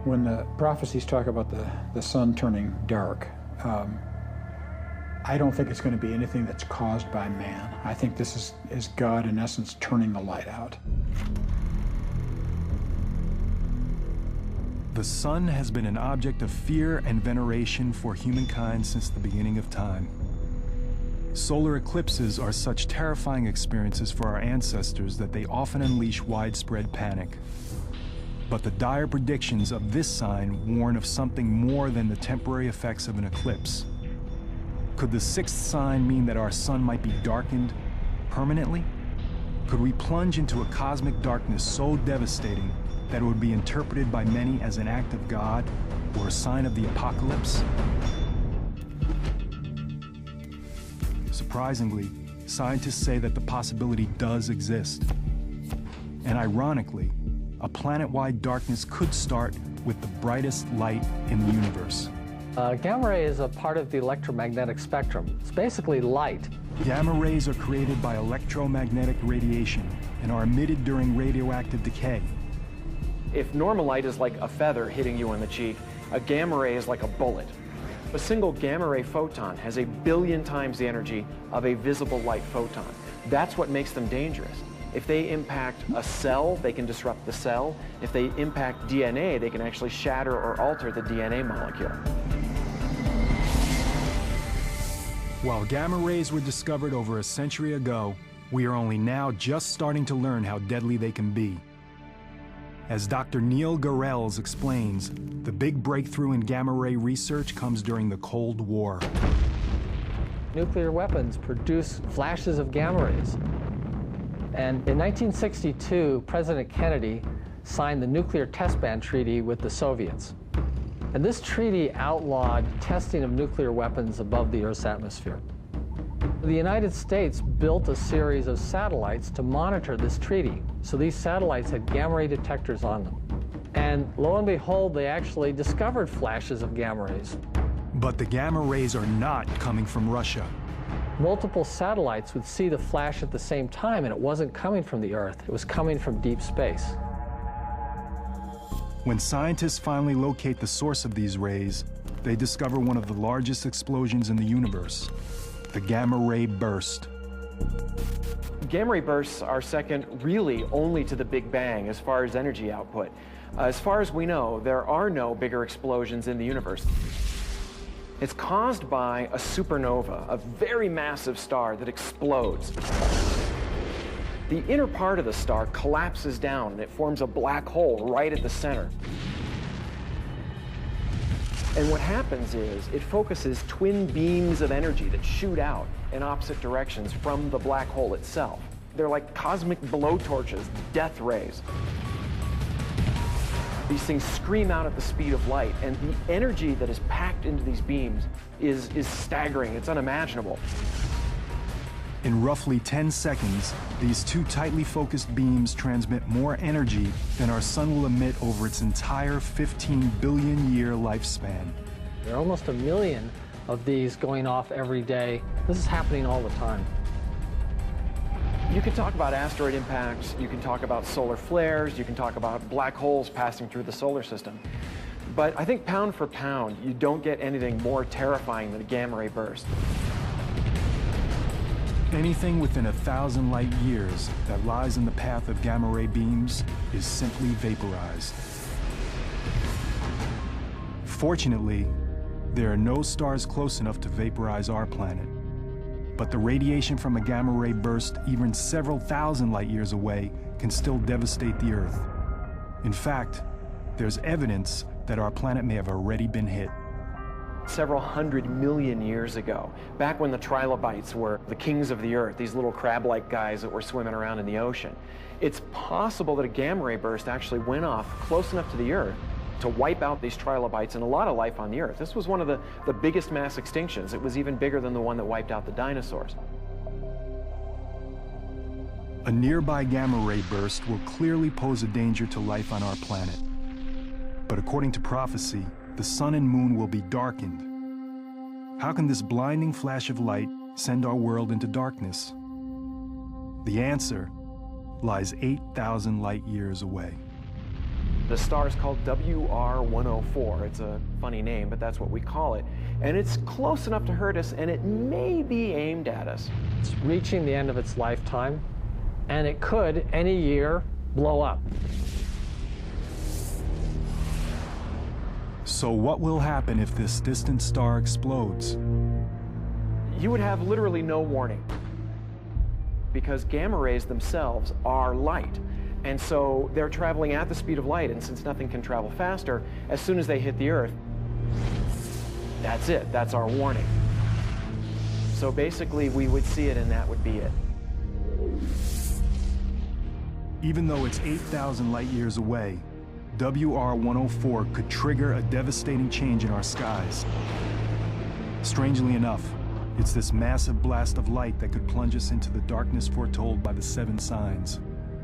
When the prophecies talk about the sun turning dark, I don't think it's going to be anything that's caused by man. I think this is God, in essence, turning the light out. The sun has been an object of fear and veneration for humankind since the beginning of time. Solar eclipses are such terrifying experiences for our ancestors that they often unleash widespread panic. But the dire predictions of this sign warn of something more than the temporary effects of an eclipse. Could the 6th sign mean that our sun might be darkened permanently? Could we plunge into a cosmic darkness so devastating that it would be interpreted by many as an act of God or a sign of the apocalypse? Surprisingly, scientists say that the possibility does exist. And ironically, a planet-wide darkness could start with the brightest light in the universe. Gamma ray is a part of the electromagnetic spectrum. It's basically light. Gamma rays are created by electromagnetic radiation and are emitted during radioactive decay. If normal light is like a feather hitting you on the cheek, a gamma ray is like a bullet. A single gamma ray photon has 1 billion times the energy of a visible light photon. That's what makes them dangerous. If they impact a cell, they can disrupt the cell. If they impact DNA, they can actually shatter or alter the DNA molecule. While gamma rays were discovered over a century ago, we are only now just starting to learn how deadly they can be. As Dr. Neil Garrels explains, the big breakthrough in gamma ray research comes during the Cold War. Nuclear weapons produce flashes of gamma rays. And in 1962, President Kennedy signed the Nuclear Test Ban Treaty with the Soviets. And this treaty outlawed testing of nuclear weapons above the Earth's atmosphere. The United States built a series of satellites to monitor this treaty. So these satellites had gamma ray detectors on them. And lo and behold, they actually discovered flashes of gamma rays. But the gamma rays are not coming from Russia. Multiple satellites would see the flash at the same time, and it wasn't coming from the Earth. It was coming from deep space. When scientists finally locate the source of these rays, they discover one of the largest explosions in the universe, the gamma ray burst. Gamma ray bursts are second really only to the Big Bang as far as energy output. As far as we know, there are no bigger explosions in the universe. It's caused by a supernova, a very massive star that explodes. The inner part of the star collapses down and it forms a black hole right at the center. And what happens is it focuses twin beams of energy that shoot out in opposite directions from the black hole itself. They're like cosmic blowtorches, death rays. These things scream out at the speed of light, and the energy that is packed into these beams is staggering. It's unimaginable. In roughly 10 seconds, these two tightly focused beams transmit more energy than our sun will emit over its entire 15 billion year lifespan. There are almost 1 million of these going off every day. This is happening all the time. You can talk about asteroid impacts, you can talk about solar flares, you can talk about black holes passing through the solar system. But I think pound for pound, you don't get anything more terrifying than a gamma ray burst. Anything within 1,000 light years that lies in the path of gamma ray beams is simply vaporized. Fortunately, there are no stars close enough to vaporize our planet. But the radiation from a gamma ray burst even several thousand light years away can still devastate the Earth. In fact, there's evidence that our planet may have already been hit. Several 100 million years ago, back when the trilobites were the kings of the Earth, these little crab-like guys that were swimming around in the ocean, it's possible that a gamma ray burst actually went off close enough to the Earth to wipe out these trilobites and a lot of life on the Earth. This was one of the biggest mass extinctions. It was even bigger than the one that wiped out the dinosaurs. A nearby gamma ray burst will clearly pose a danger to life on our planet. But according to prophecy, the sun and moon will be darkened. How can this blinding flash of light send our world into darkness? The answer lies 8,000 light years away. The star is called WR104. It's a funny name, but that's what we call it. And it's close enough to hurt us, and it may be aimed at us. It's reaching the end of its lifetime, and it could, any year, blow up. So what will happen if this distant star explodes? You would have literally no warning, because gamma rays themselves are light. And so they're traveling at the speed of light, and since nothing can travel faster, as soon as they hit the Earth, that's it, that's our warning. So basically we would see it and that would be it. Even though it's 8,000 light years away, WR104 could trigger a devastating change in our skies. Strangely enough, it's this massive blast of light that could plunge us into the darkness foretold by the 7 signs.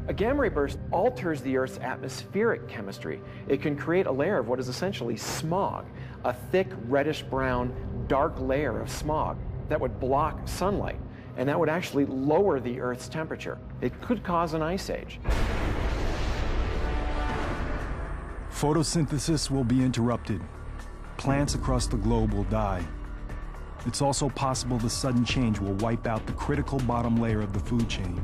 A gamma ray burst alters the Earth's atmospheric chemistry. It can create a layer of what is essentially smog, a thick reddish-brown, dark layer of smog that would block sunlight, and that would actually lower the Earth's temperature. It could cause an ice age. Photosynthesis will be interrupted. Plants across the globe will die. It's also possible the sudden change will wipe out the critical bottom layer of the food chain.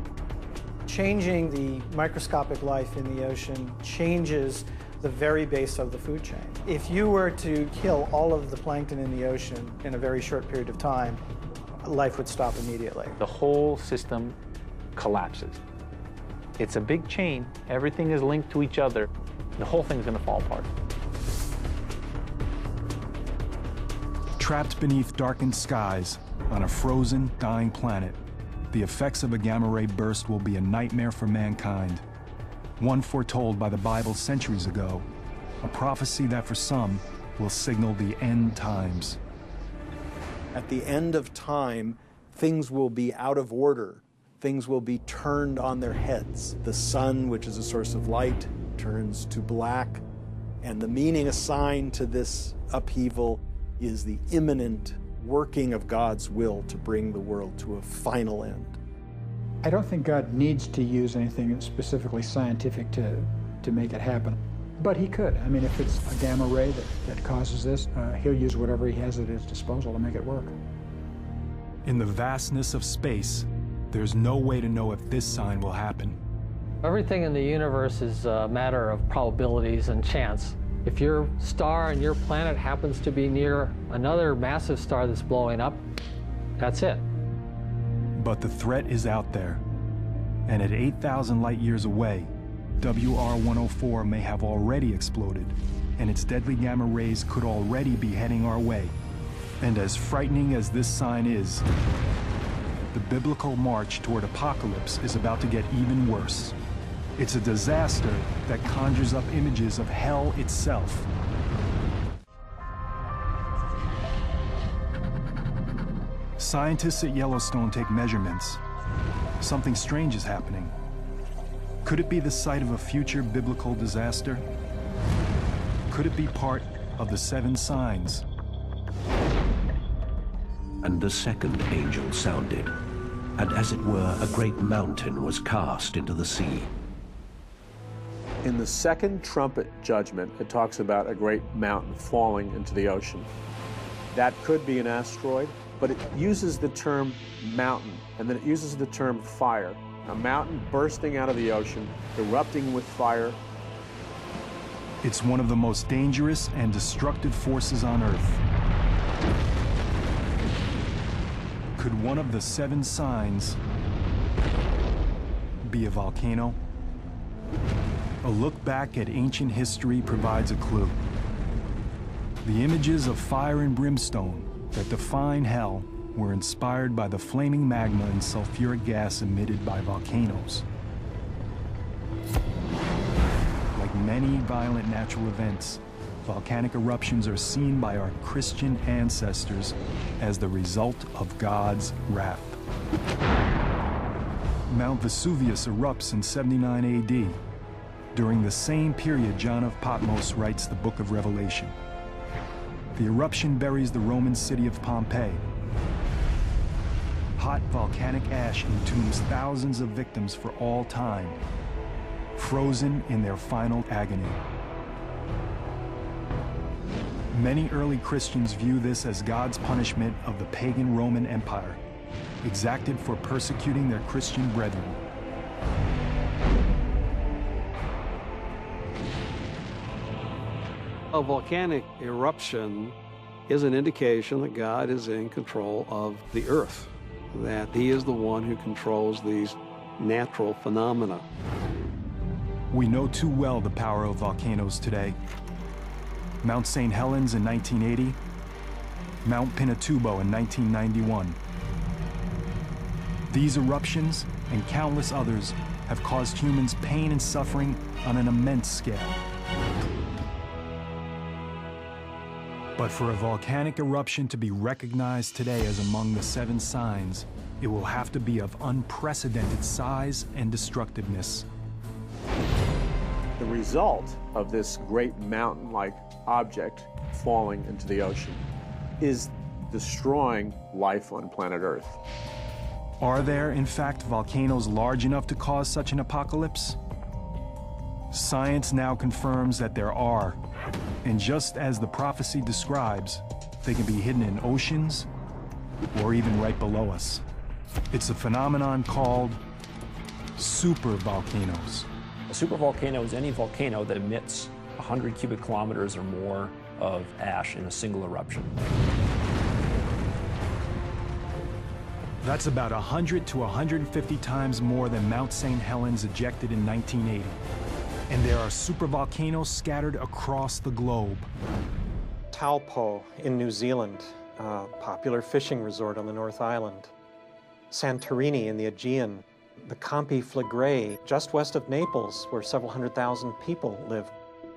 Changing the microscopic life in the ocean changes the very base of the food chain. If you were to kill all of the plankton in the ocean in a very short period of time, life would stop immediately. The whole system collapses. It's a big chain. Everything is linked to each other. The whole thing's going to fall apart. Trapped beneath darkened skies on a frozen, dying planet, the effects of a gamma ray burst will be a nightmare for mankind. One foretold by the Bible centuries ago, a prophecy that for some will signal the end times. At the end of time, things will be out of order. Things will be turned on their heads. The sun, which is a source of light, turns to black, and the meaning assigned to this upheaval is the imminent working of God's will to bring the world to a final end. I don't think God needs to use anything specifically scientific to make it happen, but he could. I mean, if it's a gamma ray that causes this, he'll use whatever he has at his disposal to make it work. In the vastness of space, there's no way to know if this sign will happen. Everything in the universe is a matter of probabilities and chance. If your star and your planet happens to be near another massive star that's blowing up, that's it. But the threat is out there. And at 8,000 light years away, WR104 may have already exploded, and its deadly gamma rays could already be heading our way. And as frightening as this sign is, the biblical march toward apocalypse is about to get even worse. It's a disaster that conjures up images of hell itself. Scientists at Yellowstone take measurements Something strange is happening. Could it be the site of a future biblical disaster? Could it be part of the 7 signs? And the second angel sounded, and as it were, a great mountain was cast into the sea. In the second trumpet judgment, it talks about a great mountain falling into the ocean. That could be an asteroid, but it uses the term mountain, and then it uses the term fire. A mountain bursting out of the ocean, erupting with fire. It's one of the most dangerous and destructive forces on Earth. Could one of the 7 signs be a volcano? A look back at ancient history provides a clue. The images of fire and brimstone that define hell were inspired by the flaming magma and sulfuric gas emitted by volcanoes. Like many violent natural events, volcanic eruptions are seen by our Christian ancestors as the result of God's wrath. Mount Vesuvius erupts in 79 AD. During the same period, John of Patmos writes the book of Revelation. The eruption buries the Roman city of Pompeii. Hot volcanic ash entombs thousands of victims for all time, frozen in their final agony. Many early Christians view this as God's punishment of the pagan Roman Empire, exacted for persecuting their Christian brethren. A volcanic eruption is an indication that God is in control of the earth, that he is the one who controls these natural phenomena. We know too well the power of volcanoes today. Mount St. Helens in 1980, Mount Pinatubo in 1991. These eruptions and countless others have caused humans pain and suffering on an immense scale. But for a volcanic eruption to be recognized today as among the 7 signs, it will have to be of unprecedented size and destructiveness. The result of this great mountain-like object falling into the ocean is destroying life on planet Earth. Are there, in fact, volcanoes large enough to cause such an apocalypse? Science now confirms that there are. And just as the prophecy describes, they can be hidden in oceans or even right below us. It's a phenomenon called supervolcanoes. A supervolcano is any volcano that emits 100 cubic kilometers or more of ash in a single eruption. That's about 100 to 150 times more than Mount St. Helens ejected in 1980. And there are supervolcanoes scattered across the globe. Taupo in New Zealand, a popular fishing resort on the North Island. Santorini in the Aegean. The Campi Flegrei, just west of Naples, where several 100,000 people live.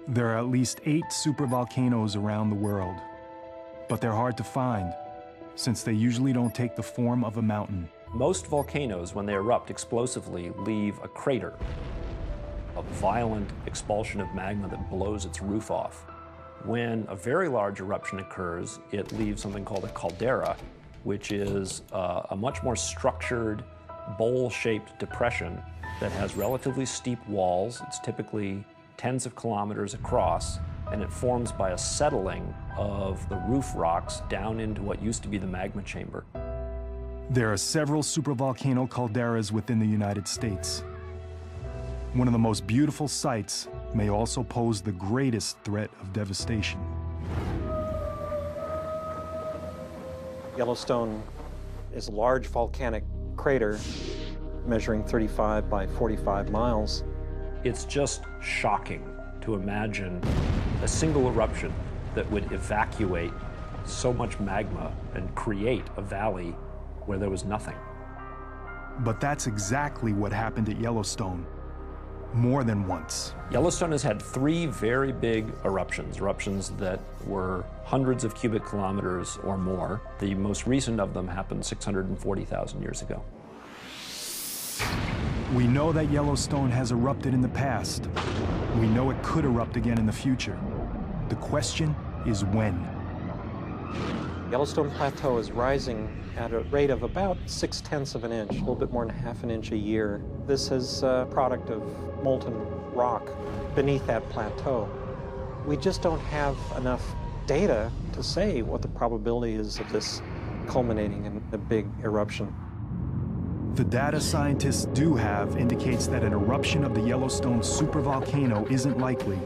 There are at least 8 supervolcanoes around the world. But they're hard to find, since they usually don't take the form of a mountain. Most volcanoes, when they erupt explosively, leave a crater, a violent expulsion of magma that blows its roof off. When a very large eruption occurs, it leaves something called a caldera, which is a much more structured, bowl-shaped depression that has relatively steep walls. It's typically tens of kilometers across, and it forms by a settling of the roof rocks down into what used to be the magma chamber. There are several supervolcano calderas within the United States. One of the most beautiful sights may also pose the greatest threat of devastation. Yellowstone is a large volcanic crater measuring 35 by 45 miles. It's just shocking to imagine a single eruption that would evacuate so much magma and create a valley where there was nothing. But that's exactly what happened at Yellowstone, more than once. Yellowstone has had 3 very big eruptions that were hundreds of cubic kilometers or more. The most recent of them happened 640,000 years ago. We know that Yellowstone has erupted in the past. We know it could erupt again in the future. The question is when. Yellowstone Plateau is rising at a rate of about 0.6 of an inch, a little bit more than half an inch a year. This is a product of molten rock beneath that plateau. We just don't have enough data to say what the probability is of this culminating in a big eruption. The data scientists do have indicates that an eruption of the Yellowstone supervolcano isn't likely,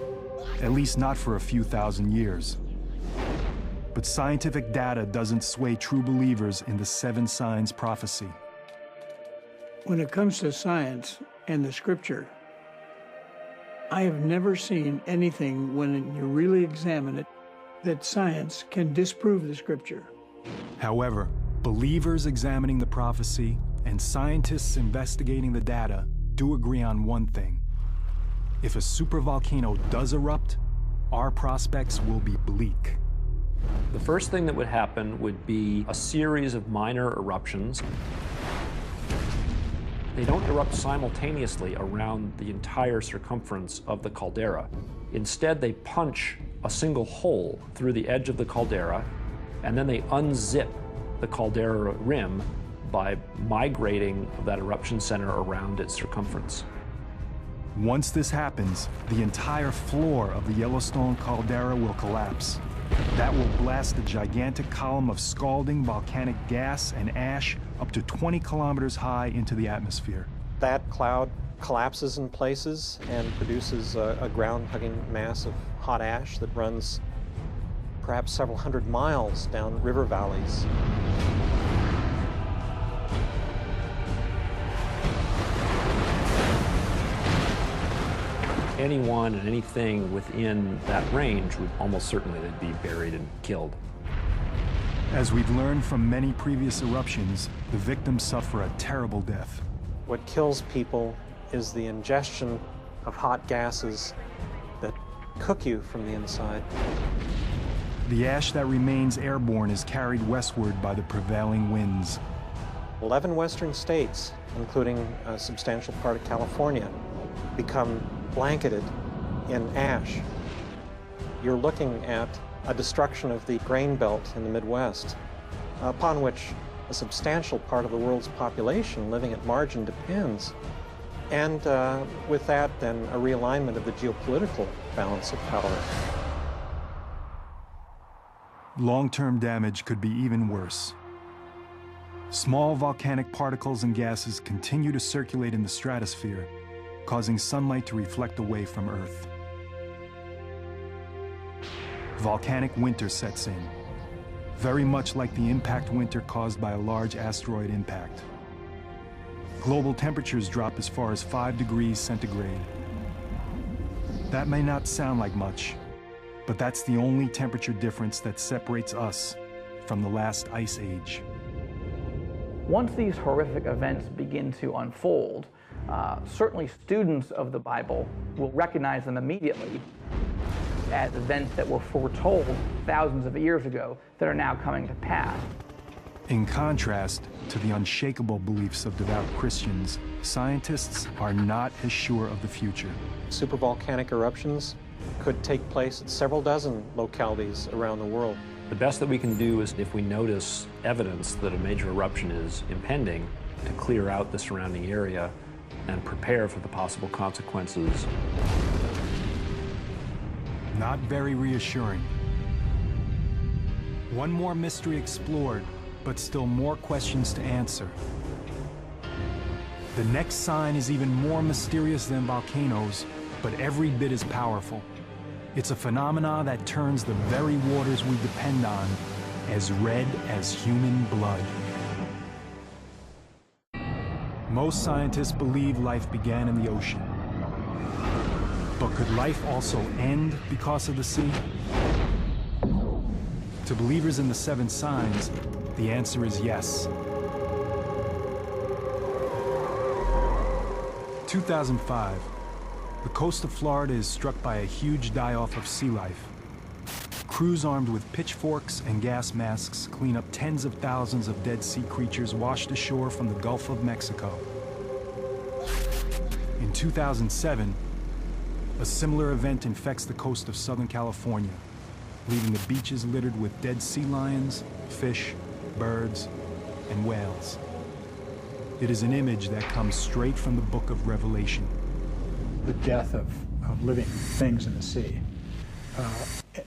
at least not for a few thousand years. But scientific data doesn't sway true believers in the 7 signs prophecy. When it comes to science and the scripture, I have never seen anything, when you really examine it, that science can disprove the scripture. However, believers examining the prophecy and scientists investigating the data do agree on one thing. If a supervolcano does erupt, our prospects will be bleak. The first thing that would happen would be a series of minor eruptions. They don't erupt simultaneously around the entire circumference of the caldera. Instead, they punch a single hole through the edge of the caldera, and then they unzip the caldera rim by migrating that eruption center around its circumference. Once this happens, the entire floor of the Yellowstone caldera will collapse. That will blast a gigantic column of scalding volcanic gas and ash up to 20 kilometers high into the atmosphere. That cloud collapses in places and produces a ground-hugging mass of hot ash that runs perhaps several hundred miles down river valleys. Anyone and anything within that range would almost certainly be buried and killed. As we've learned from many previous eruptions, the victims suffer a terrible death. What kills people is the ingestion of hot gases that cook you from the inside. The ash that remains airborne is carried westward by the prevailing winds. 11 western states, including a substantial part of California, become blanketed in ash. You're looking at a destruction of the grain belt in the Midwest, upon which a substantial part of the world's population living at margin depends. And with that, then, a realignment of the geopolitical balance of power. Long-term damage could be even worse. Small volcanic particles and gases continue to circulate in the stratosphere, causing sunlight to reflect away from Earth. Volcanic winter sets in, very much like the impact winter caused by a large asteroid impact. Global temperatures drop as far as 5 degrees centigrade. That may not sound like much, but that's the only temperature difference that separates us from the last ice age. Once these horrific events begin to unfold, certainly students of the Bible will recognize them immediately as events that were foretold thousands of years ago that are now coming to pass. In contrast to the unshakable beliefs of devout Christians, scientists are not as sure of the future. Supervolcanic eruptions could take place at several dozen localities around the world. The best that we can do is, if we notice evidence that a major eruption is impending, to clear out the surrounding area and prepare for the possible consequences. Not very reassuring. One more mystery explored, but still more questions to answer. The next sign is even more mysterious than volcanoes, but every bit as powerful. It's a phenomena that turns the very waters we depend on as red as human blood. Most scientists believe life began in the ocean. But could life also end because of the sea? To believers in the 7 signs, the answer is yes. 2005, the coast of Florida is struck by a huge die-off of sea life. Crews armed with pitchforks and gas masks clean up tens of thousands of dead sea creatures washed ashore from the Gulf of Mexico. In 2007, a similar event infects the coast of Southern California, leaving the beaches littered with dead sea lions, fish, birds, and whales. It is an image that comes straight from the book of Revelation. The death of living things in the sea.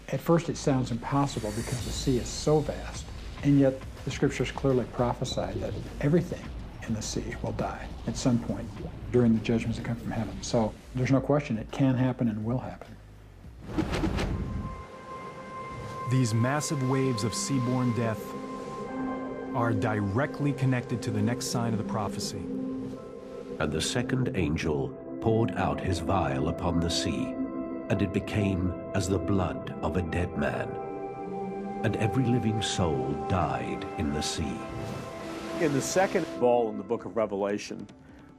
At first it sounds impossible because the sea is so vast, and yet the scriptures clearly prophesy that everything in the sea will die at some point during the judgments that come from heaven. So there's no question it can happen and will happen. These massive waves of seaborne death are directly connected to the next sign of the prophecy. And the second angel poured out his vial upon the sea, and it became as the blood of a dead man. And every living soul died in the sea. In the second ball in the book of Revelation,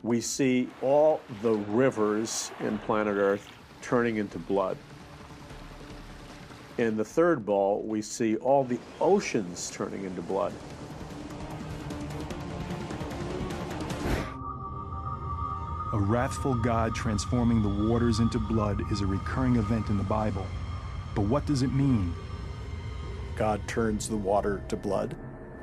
we see all the rivers in planet Earth turning into blood. In the third ball, we see all the oceans turning into blood. A wrathful God transforming the waters into blood is a recurring event in the Bible. But what does it mean? God turns the water to blood,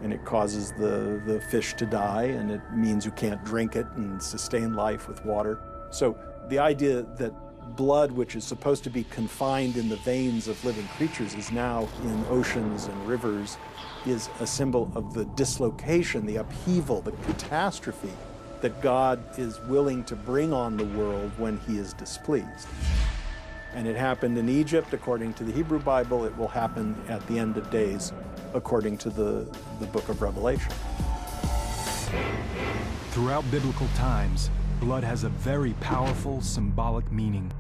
and it causes the fish to die, and it means you can't drink it and sustain life with water. So the idea that blood, which is supposed to be confined in the veins of living creatures, is now in oceans and rivers, is a symbol of the dislocation, the upheaval, the catastrophe that God is willing to bring on the world when he is displeased. And it happened in Egypt, according to the Hebrew Bible. It will happen at the end of days, according to the book of Revelation. Throughout biblical times, blood has a very powerful symbolic meaning.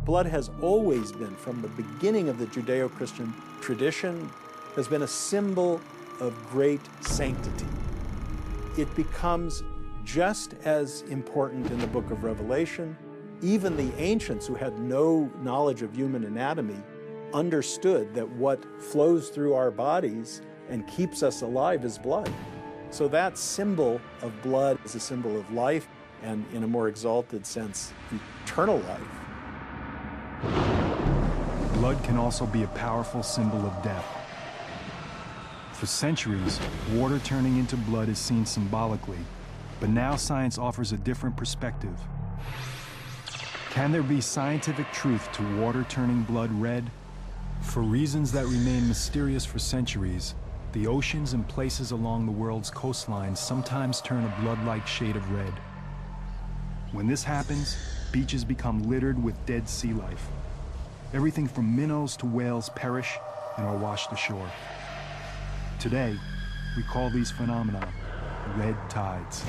Blood has always been, from the beginning of the Judeo-Christian tradition, has been a symbol of great sanctity. It becomes just as important in the book of Revelation. Even the ancients, who had no knowledge of human anatomy, understood that what flows through our bodies and keeps us alive is blood. So that symbol of blood is a symbol of life, and in a more exalted sense, eternal life. Blood can also be a powerful symbol of death. For centuries, water turning into blood is seen symbolically, but now science offers a different perspective. Can there be scientific truth to water turning blood red? For reasons that remain mysterious for centuries, the oceans and places along the world's coastlines sometimes turn a blood-like shade of red. When this happens, beaches become littered with dead sea life. Everything from minnows to whales perish and are washed ashore. Today, we call these phenomena red tides.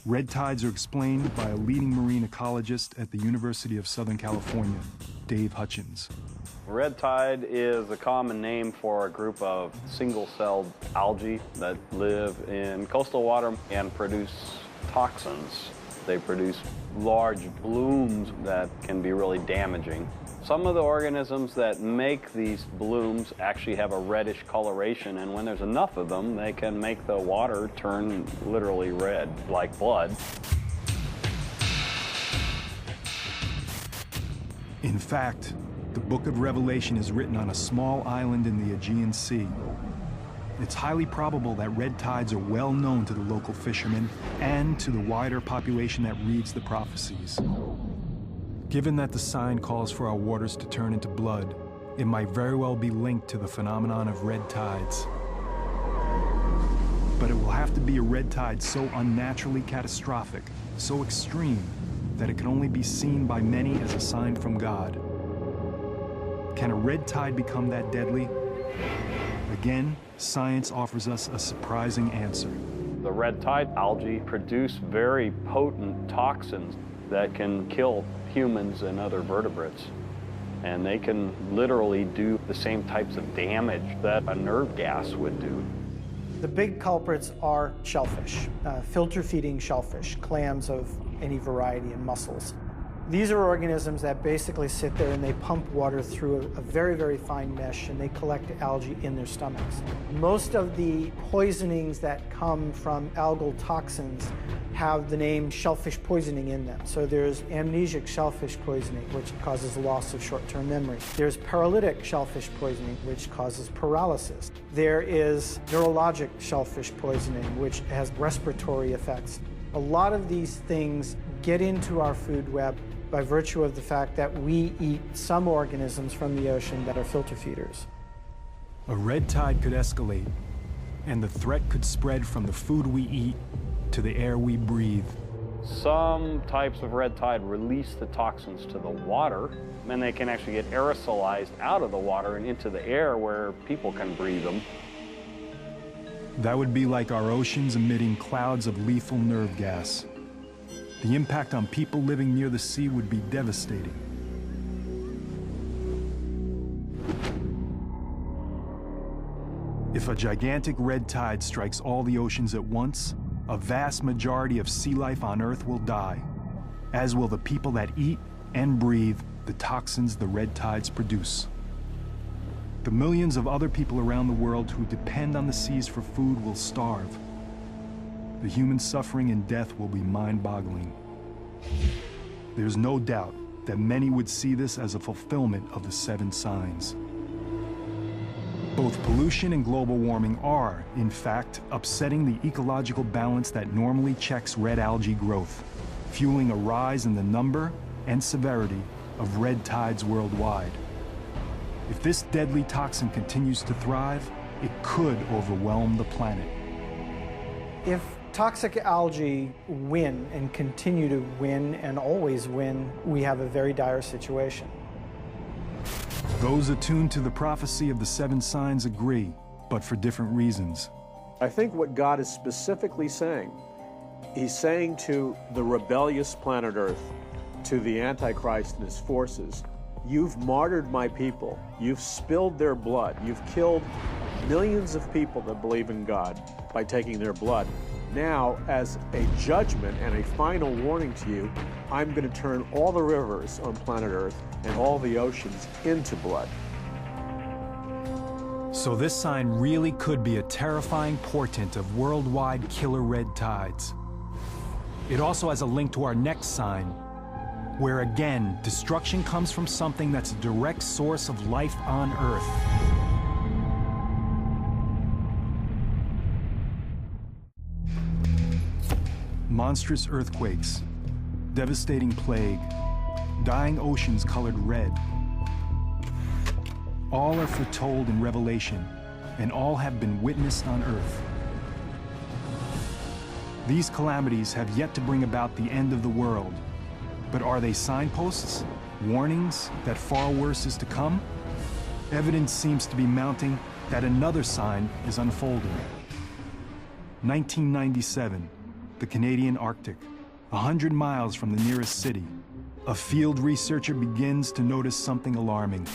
Red tides are explained by a leading marine ecologist at the University of Southern California, Dave Hutchins. Red tide is a common name for a group of single-celled algae that live in coastal water and produce toxins. They produce large blooms that can be really damaging. Some of the organisms that make these blooms actually have a reddish coloration, and when there's enough of them, they can make the water turn literally red, like blood. In fact, the book of Revelation is written on a small island in the Aegean Sea. It's highly probable that red tides are well known to the local fishermen and to the wider population that reads the prophecies. Given that the sign calls for our waters to turn into blood, it might very well be linked to the phenomenon of red tides. But it will have to be a red tide so unnaturally catastrophic, so extreme, that it can only be seen by many as a sign from God. Can a red tide become that deadly? Again, science offers us a surprising answer. The red tide algae produce very potent toxins that can kill humans and other vertebrates. And they can literally do the same types of damage that a nerve gas would do. The big culprits are shellfish, filter-feeding shellfish, clams of any variety, and mussels. These are organisms that basically sit there and they pump water through a very, very fine mesh, and they collect algae in their stomachs. Most of the poisonings that come from algal toxins have the name shellfish poisoning in them. So there's amnesic shellfish poisoning, which causes loss of short-term memory. There's paralytic shellfish poisoning, which causes paralysis. There is neurologic shellfish poisoning, which has respiratory effects. A lot of these things get into our food web by virtue of the fact that we eat some organisms from the ocean that are filter feeders. A red tide could escalate, and the threat could spread from the food we eat to the air we breathe. Some types of red tide release the toxins to the water, and they can actually get aerosolized out of the water and into the air where people can breathe them. That would be like our oceans emitting clouds of lethal nerve gas. The impact on people living near the sea would be devastating. If a gigantic red tide strikes all the oceans at once, a vast majority of sea life on Earth will die, as will the people that eat and breathe the toxins the red tides produce. The millions of other people around the world who depend on the seas for food will starve. The human suffering and death will be mind-boggling. There's no doubt that many would see this as a fulfillment of the 7 signs. Both pollution and global warming are, in fact, upsetting the ecological balance that normally checks red algae growth, fueling a rise in the number and severity of red tides worldwide. If this deadly toxin continues to thrive, it could overwhelm the planet. If toxic algae win and continue to win and always win, we have a very dire situation. Those attuned to the prophecy of the 7 signs agree, but for different reasons. I think what God is specifically saying, he's saying to the rebellious planet Earth, to the Antichrist and his forces, you've martyred my people, you've spilled their blood, you've killed millions of people that believe in God by taking their blood. Now, as a judgment and a final warning to you, I'm going to turn all the rivers on planet Earth and all the oceans into blood. So this sign really could be a terrifying portent of worldwide killer red tides. It also has a link to our next sign, where again, destruction comes from something that's a direct source of life on Earth. Monstrous earthquakes, devastating plague, dying oceans colored red. All are foretold in Revelation, and all have been witnessed on Earth. These calamities have yet to bring about the end of the world, but are they signposts, warnings that far worse is to come? Evidence seems to be mounting that another sign is unfolding. 1997. The Canadian Arctic, 100 miles from the nearest city. A field researcher begins to notice something alarming.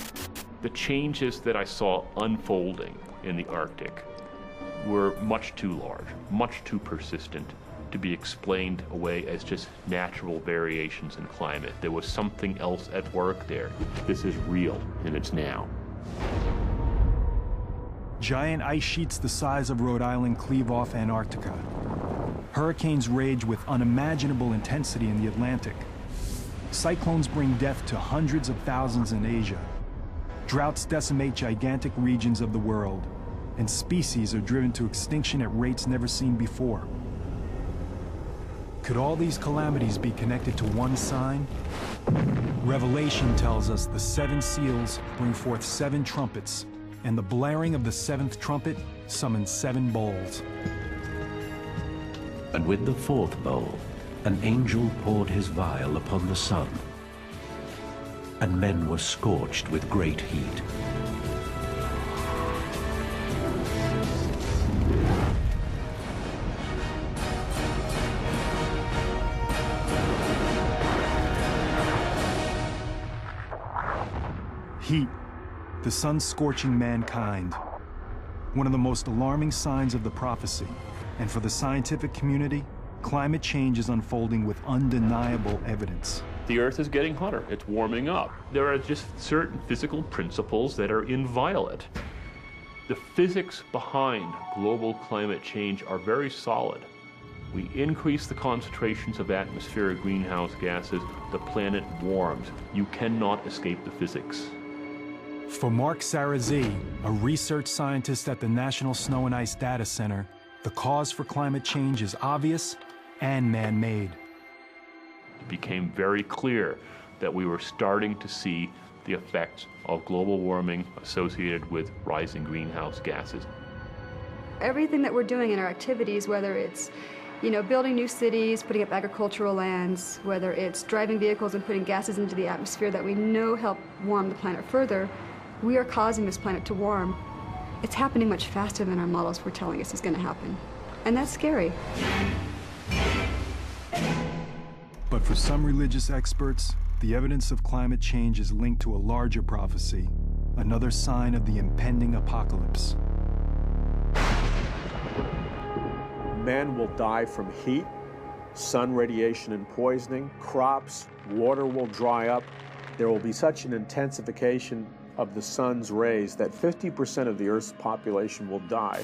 The changes that I saw unfolding in the Arctic were much too large, much too persistent to be explained away as just natural variations in climate. There was something else at work there. This is real, and it's now. Giant ice sheets the size of Rhode Island cleave off Antarctica. Hurricanes rage with unimaginable intensity in the Atlantic. Cyclones bring death to hundreds of thousands in Asia. Droughts decimate gigantic regions of the world, and species are driven to extinction at rates never seen before. Could all these calamities be connected to one sign? Revelation tells us the 7 seals bring forth 7 trumpets, and the blaring of the 7th trumpet summons 7 bowls. And with the 4th bowl, an angel poured his vial upon the sun, and men were scorched with great heat. Heat, the sun scorching mankind. One of the most alarming signs of the prophecy. And for the scientific community, climate change is unfolding with undeniable evidence. The Earth is getting hotter. It's warming up. There are just certain physical principles that are inviolate. The physics behind global climate change are very solid. We increase the concentrations of atmospheric greenhouse gases, the planet warms. You cannot escape the physics. For Mark Sarazi, a research scientist at the National Snow and Ice Data Center, the cause for climate change is obvious and man-made. It became very clear that we were starting to see the effects of global warming associated with rising greenhouse gases. Everything that we're doing in our activities, whether it's building new cities, putting up agricultural lands, whether it's driving vehicles and putting gases into the atmosphere that we know help warm the planet further, we are causing this planet to warm. It's happening much faster than our models were telling us is going to happen. And that's scary. But for some religious experts, the evidence of climate change is linked to a larger prophecy, another sign of the impending apocalypse. Men will die from heat, sun radiation and poisoning, crops, water will dry up. There will be such an intensification of the sun's rays that 50% of the Earth's population will die.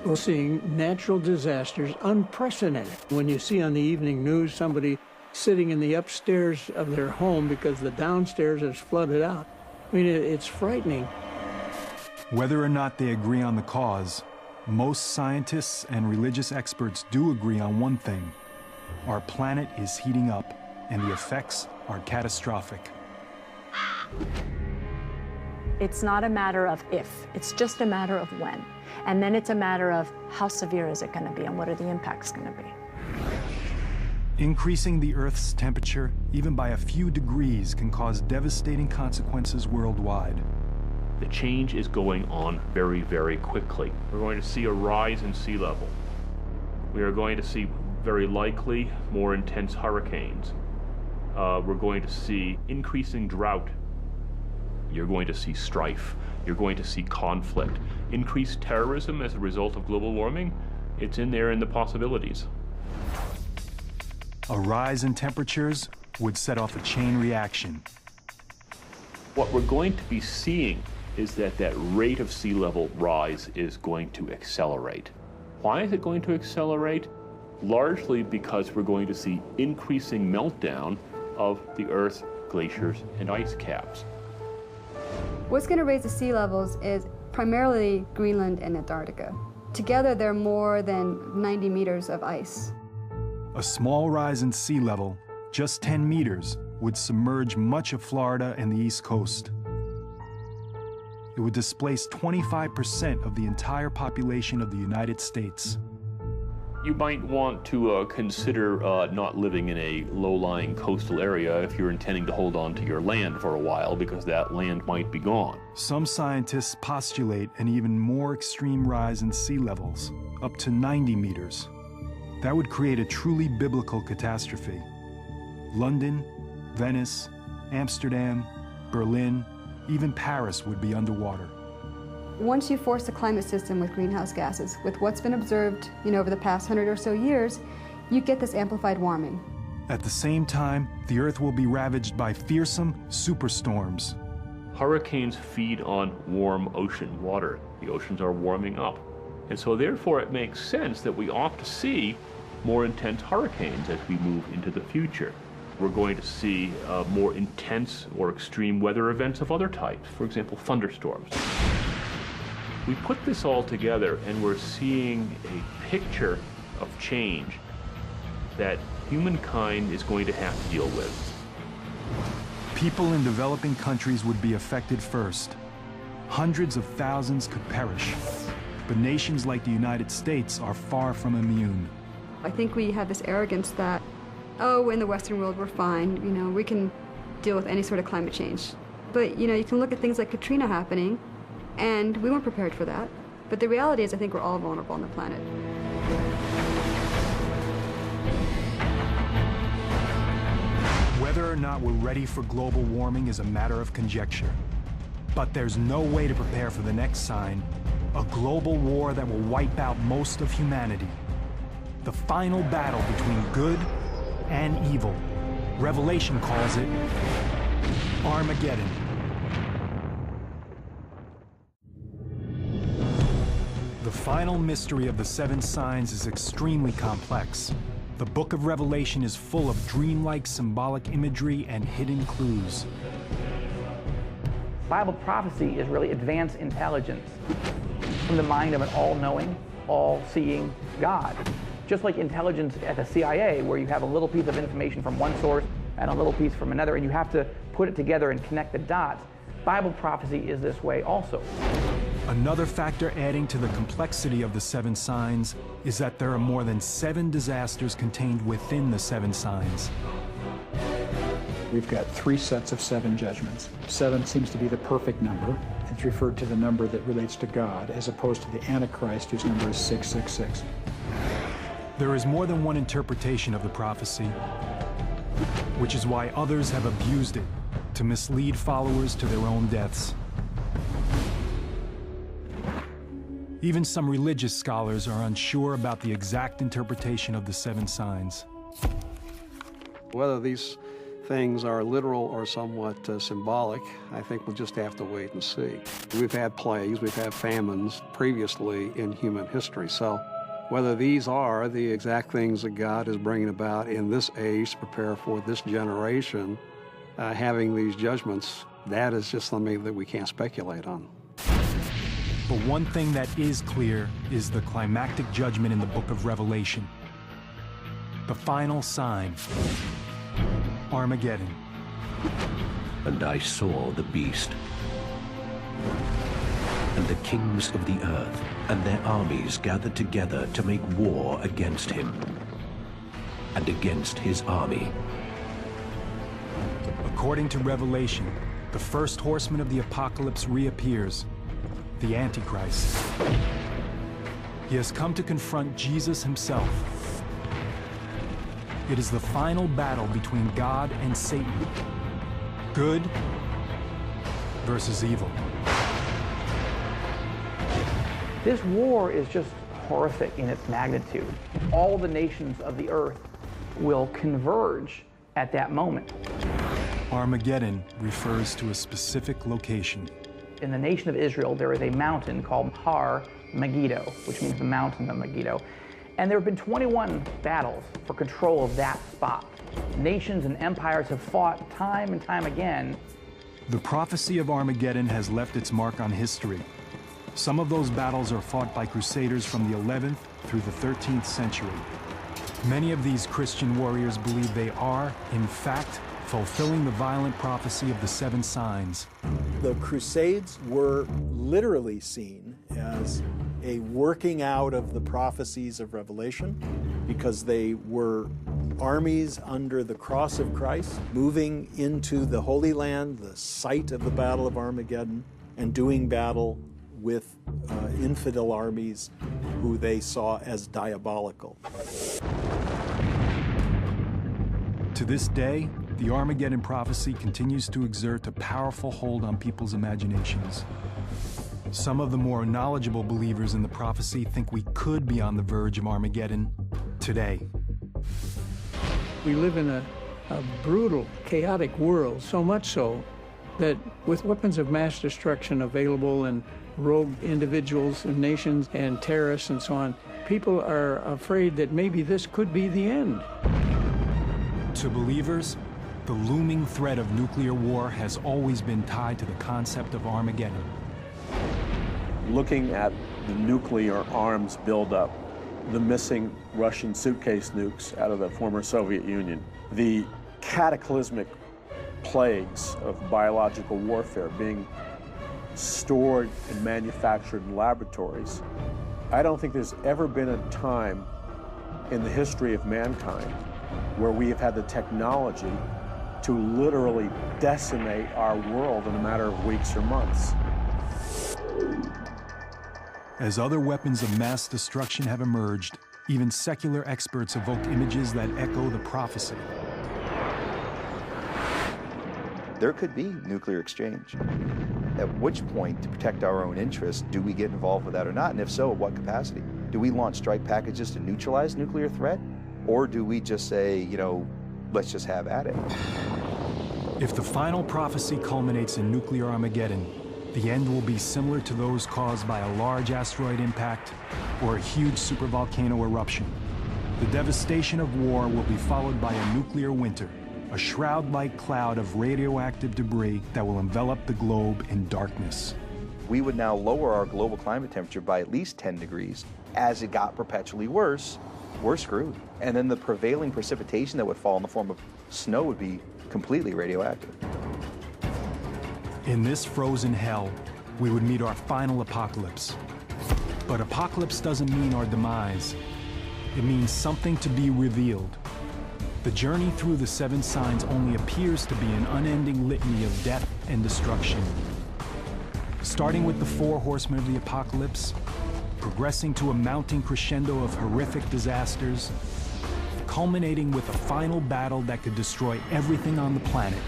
We're seeing natural disasters, unprecedented. When you see on the evening news somebody sitting in the upstairs of their home because the downstairs is flooded out, I mean, it's frightening. Whether or not they agree on the cause, most scientists and religious experts do agree on one thing. Our planet is heating up, and the effects are catastrophic. It's not a matter of if, it's just a matter of when. And then it's a matter of how severe is it going to be and what are the impacts going to be. Increasing the Earth's temperature, even by a few degrees, can cause devastating consequences worldwide. The change is going on very, very quickly. We're going to see a rise in sea level. We are going to see, very likely, more intense hurricanes. We're going to see increasing drought. You're going to see strife. You're going to see conflict. Increased terrorism as a result of global warming, it's in there in the possibilities. A rise in temperatures would set off a chain reaction. What we're going to be seeing is that rate of sea level rise is going to accelerate. Why is it going to accelerate? Largely because we're going to see increasing meltdown of the Earth's glaciers and ice caps. What's going to raise the sea levels is primarily Greenland and Antarctica. Together, they're more than 90 meters of ice. A small rise in sea level, just 10 meters, would submerge much of Florida and the East Coast. It would displace 25% of the entire population of the United States. You might want to consider not living in a low-lying coastal area if you're intending to hold on to your land for a while, because that land might be gone. Some scientists postulate an even more extreme rise in sea levels, up to 90 meters. That would create a truly biblical catastrophe. London, Venice, Amsterdam, Berlin, even Paris would be underwater. Once you force the climate system with greenhouse gases, with what's been observed over the past 100 or so years, you get this amplified warming. At the same time, the Earth will be ravaged by fearsome superstorms. Hurricanes feed on warm ocean water. The oceans are warming up. And so therefore it makes sense that we ought to see more intense hurricanes as we move into the future. We're going to see more intense or extreme weather events of other types, for example, thunderstorms. We put this all together and we're seeing a picture of change that humankind is going to have to deal with. People in developing countries would be affected first. Hundreds of thousands could perish. But nations like the United States are far from immune. I think we have this arrogance that, oh, in the Western world we're fine, we can deal with any sort of climate change. But, you can look at things like Katrina happening, and we weren't prepared for that. But the reality is I think we're all vulnerable on the planet. Whether or not we're ready for global warming is a matter of conjecture. But there's no way to prepare for the next sign, a global war that will wipe out most of humanity. The final battle between good and evil. Revelation calls it Armageddon. The final mystery of the seven signs is extremely complex. The book of Revelation is full of dreamlike symbolic imagery and hidden clues. Bible prophecy is really advanced intelligence from the mind of an all-knowing, all-seeing God. Just like intelligence at the CIA, where you have a little piece of information from one source and a little piece from another, and you have to put it together and connect the dots, Bible prophecy is this way also. Another factor adding to the complexity of the seven signs is that there are more than 7 disasters contained within the seven signs. We've got 3 sets of 7 judgments. 7 seems to be the perfect number. It's referred to the number that relates to God, as opposed to the Antichrist, whose number is 666. There is more than one interpretation of the prophecy, which is why others have abused it to mislead followers to their own deaths. Even some religious scholars are unsure about the exact interpretation of the seven signs. Whether these things are literal or somewhat symbolic, I think we'll just have to wait and see. We've had plagues, we've had famines previously in human history, so whether these are the exact things that God is bringing about in this age to prepare for this generation, having these judgments, that is just something that we can't speculate on. But one thing that is clear is the climactic judgment in the book of Revelation. The final sign, Armageddon. And I saw the beast, and the kings of the earth and their armies gathered together to make war against him and against his army. According to Revelation, the first horseman of the apocalypse reappears, the Antichrist. He has come to confront Jesus himself. It is the final battle between God and Satan. Good versus evil. This war is just horrific in its magnitude. All the nations of the earth will converge at that moment. Armageddon refers to a specific location. In the nation of Israel, there is a mountain called Har Megiddo, which means the mountain of Megiddo. And there have been 21 battles for control of that spot. Nations and empires have fought time and time again. The prophecy of Armageddon has left its mark on history. Some of those battles are fought by crusaders from the 11th through the 13th century. Many of these Christian warriors believe they are, in fact, fulfilling the violent prophecy of the seven signs. The Crusades were literally seen as a working out of the prophecies of Revelation, because they were armies under the cross of Christ, moving into the Holy Land, the site of the Battle of Armageddon, and doing battle with infidel armies who they saw as diabolical. To this day, the Armageddon prophecy continues to exert a powerful hold on people's imaginations. Some of the more knowledgeable believers in the prophecy think we could be on the verge of Armageddon today. We live in a brutal, chaotic world, so much so that with weapons of mass destruction available and rogue individuals and nations and terrorists and so on, people are afraid that maybe this could be the end. To believers, the looming threat of nuclear war has always been tied to the concept of Armageddon. Looking at the nuclear arms buildup, the missing Russian suitcase nukes out of the former Soviet Union, the cataclysmic plagues of biological warfare being stored and manufactured in laboratories, I don't think there's ever been a time in the history of mankind where we have had the technology to literally decimate our world in a matter of weeks or months. As other weapons of mass destruction have emerged, even secular experts evoke images that echo the prophecy. There could be nuclear exchange. At which point, to protect our own interests, do we get involved with that or not? And if so, at what capacity? Do we launch strike packages to neutralize nuclear threat? Or do we just say, you know, let's just have at it. If the final prophecy culminates in nuclear Armageddon, the end will be similar to those caused by a large asteroid impact or a huge supervolcano eruption. The devastation of war will be followed by a nuclear winter, a shroud-like cloud of radioactive debris that will envelop the globe in darkness. We would now lower our global climate temperature by at least 10 degrees. As it got perpetually worse, we're screwed. And then the prevailing precipitation that would fall in the form of snow would be completely radioactive. In this frozen hell, we would meet our final apocalypse. But apocalypse doesn't mean our demise. It means something to be revealed. The journey through the 7 signs only appears to be an unending litany of death and destruction. Starting with the 4 horsemen of the apocalypse, progressing to a mounting crescendo of horrific disasters, culminating with a final battle that could destroy everything on the planet.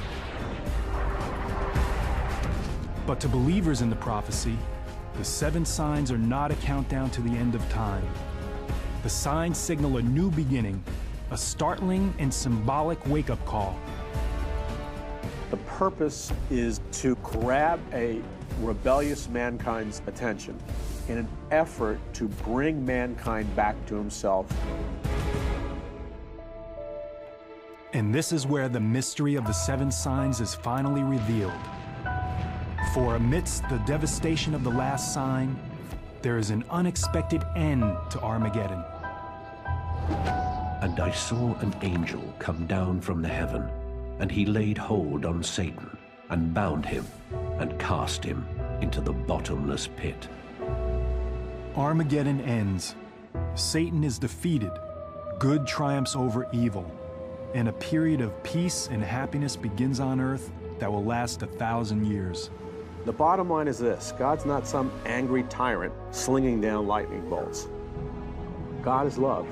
But to believers in the prophecy, the 7 signs are not a countdown to the end of time. The signs signal a new beginning, a startling and symbolic wake-up call. The purpose is to grab a rebellious mankind's attention in an effort to bring mankind back to himself. And this is where the mystery of the 7 signs is finally revealed. For amidst the devastation of the last sign, there is an unexpected end to Armageddon. And I saw an angel come down from the heaven, and he laid hold on Satan, and bound him, and cast him into the bottomless pit. Armageddon ends. Satan is defeated. Good triumphs over evil. And a period of peace and happiness begins on earth that will last 1,000 years. The bottom line is this: God's not some angry tyrant slinging down lightning bolts. God is love,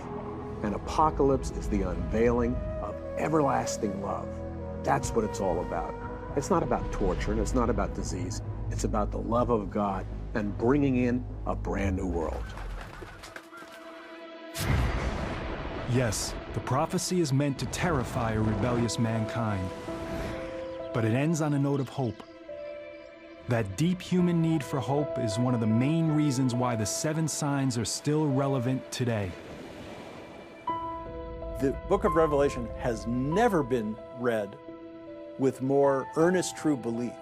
and Apocalypse is the unveiling of everlasting love. That's what it's all about. It's not about torture, and it's not about disease. It's about the love of God and bringing in a brand new world. Yes, the prophecy is meant to terrify a rebellious mankind, but it ends on a note of hope. That deep human need for hope is one of the main reasons why the 7 signs are still relevant today. The book of Revelation has never been read with more earnest, true belief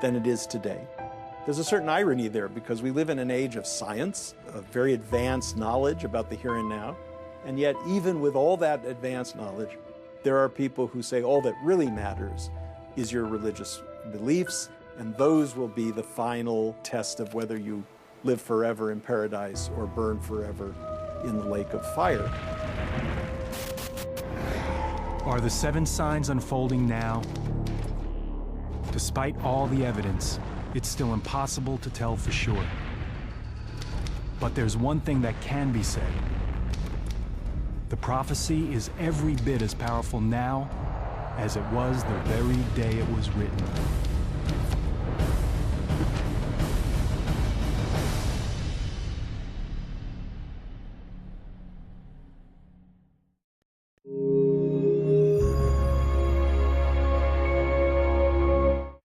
than it is today. There's a certain irony there because we live in an age of science, of very advanced knowledge about the here and now, and yet even with all that advanced knowledge, there are people who say all that really matters is your religious beliefs, and those will be the final test of whether you live forever in paradise or burn forever in the lake of fire. Are the 7 signs unfolding now? Despite all the evidence, it's still impossible to tell for sure. But there's one thing that can be said. The prophecy is every bit as powerful now as it was the very day it was written.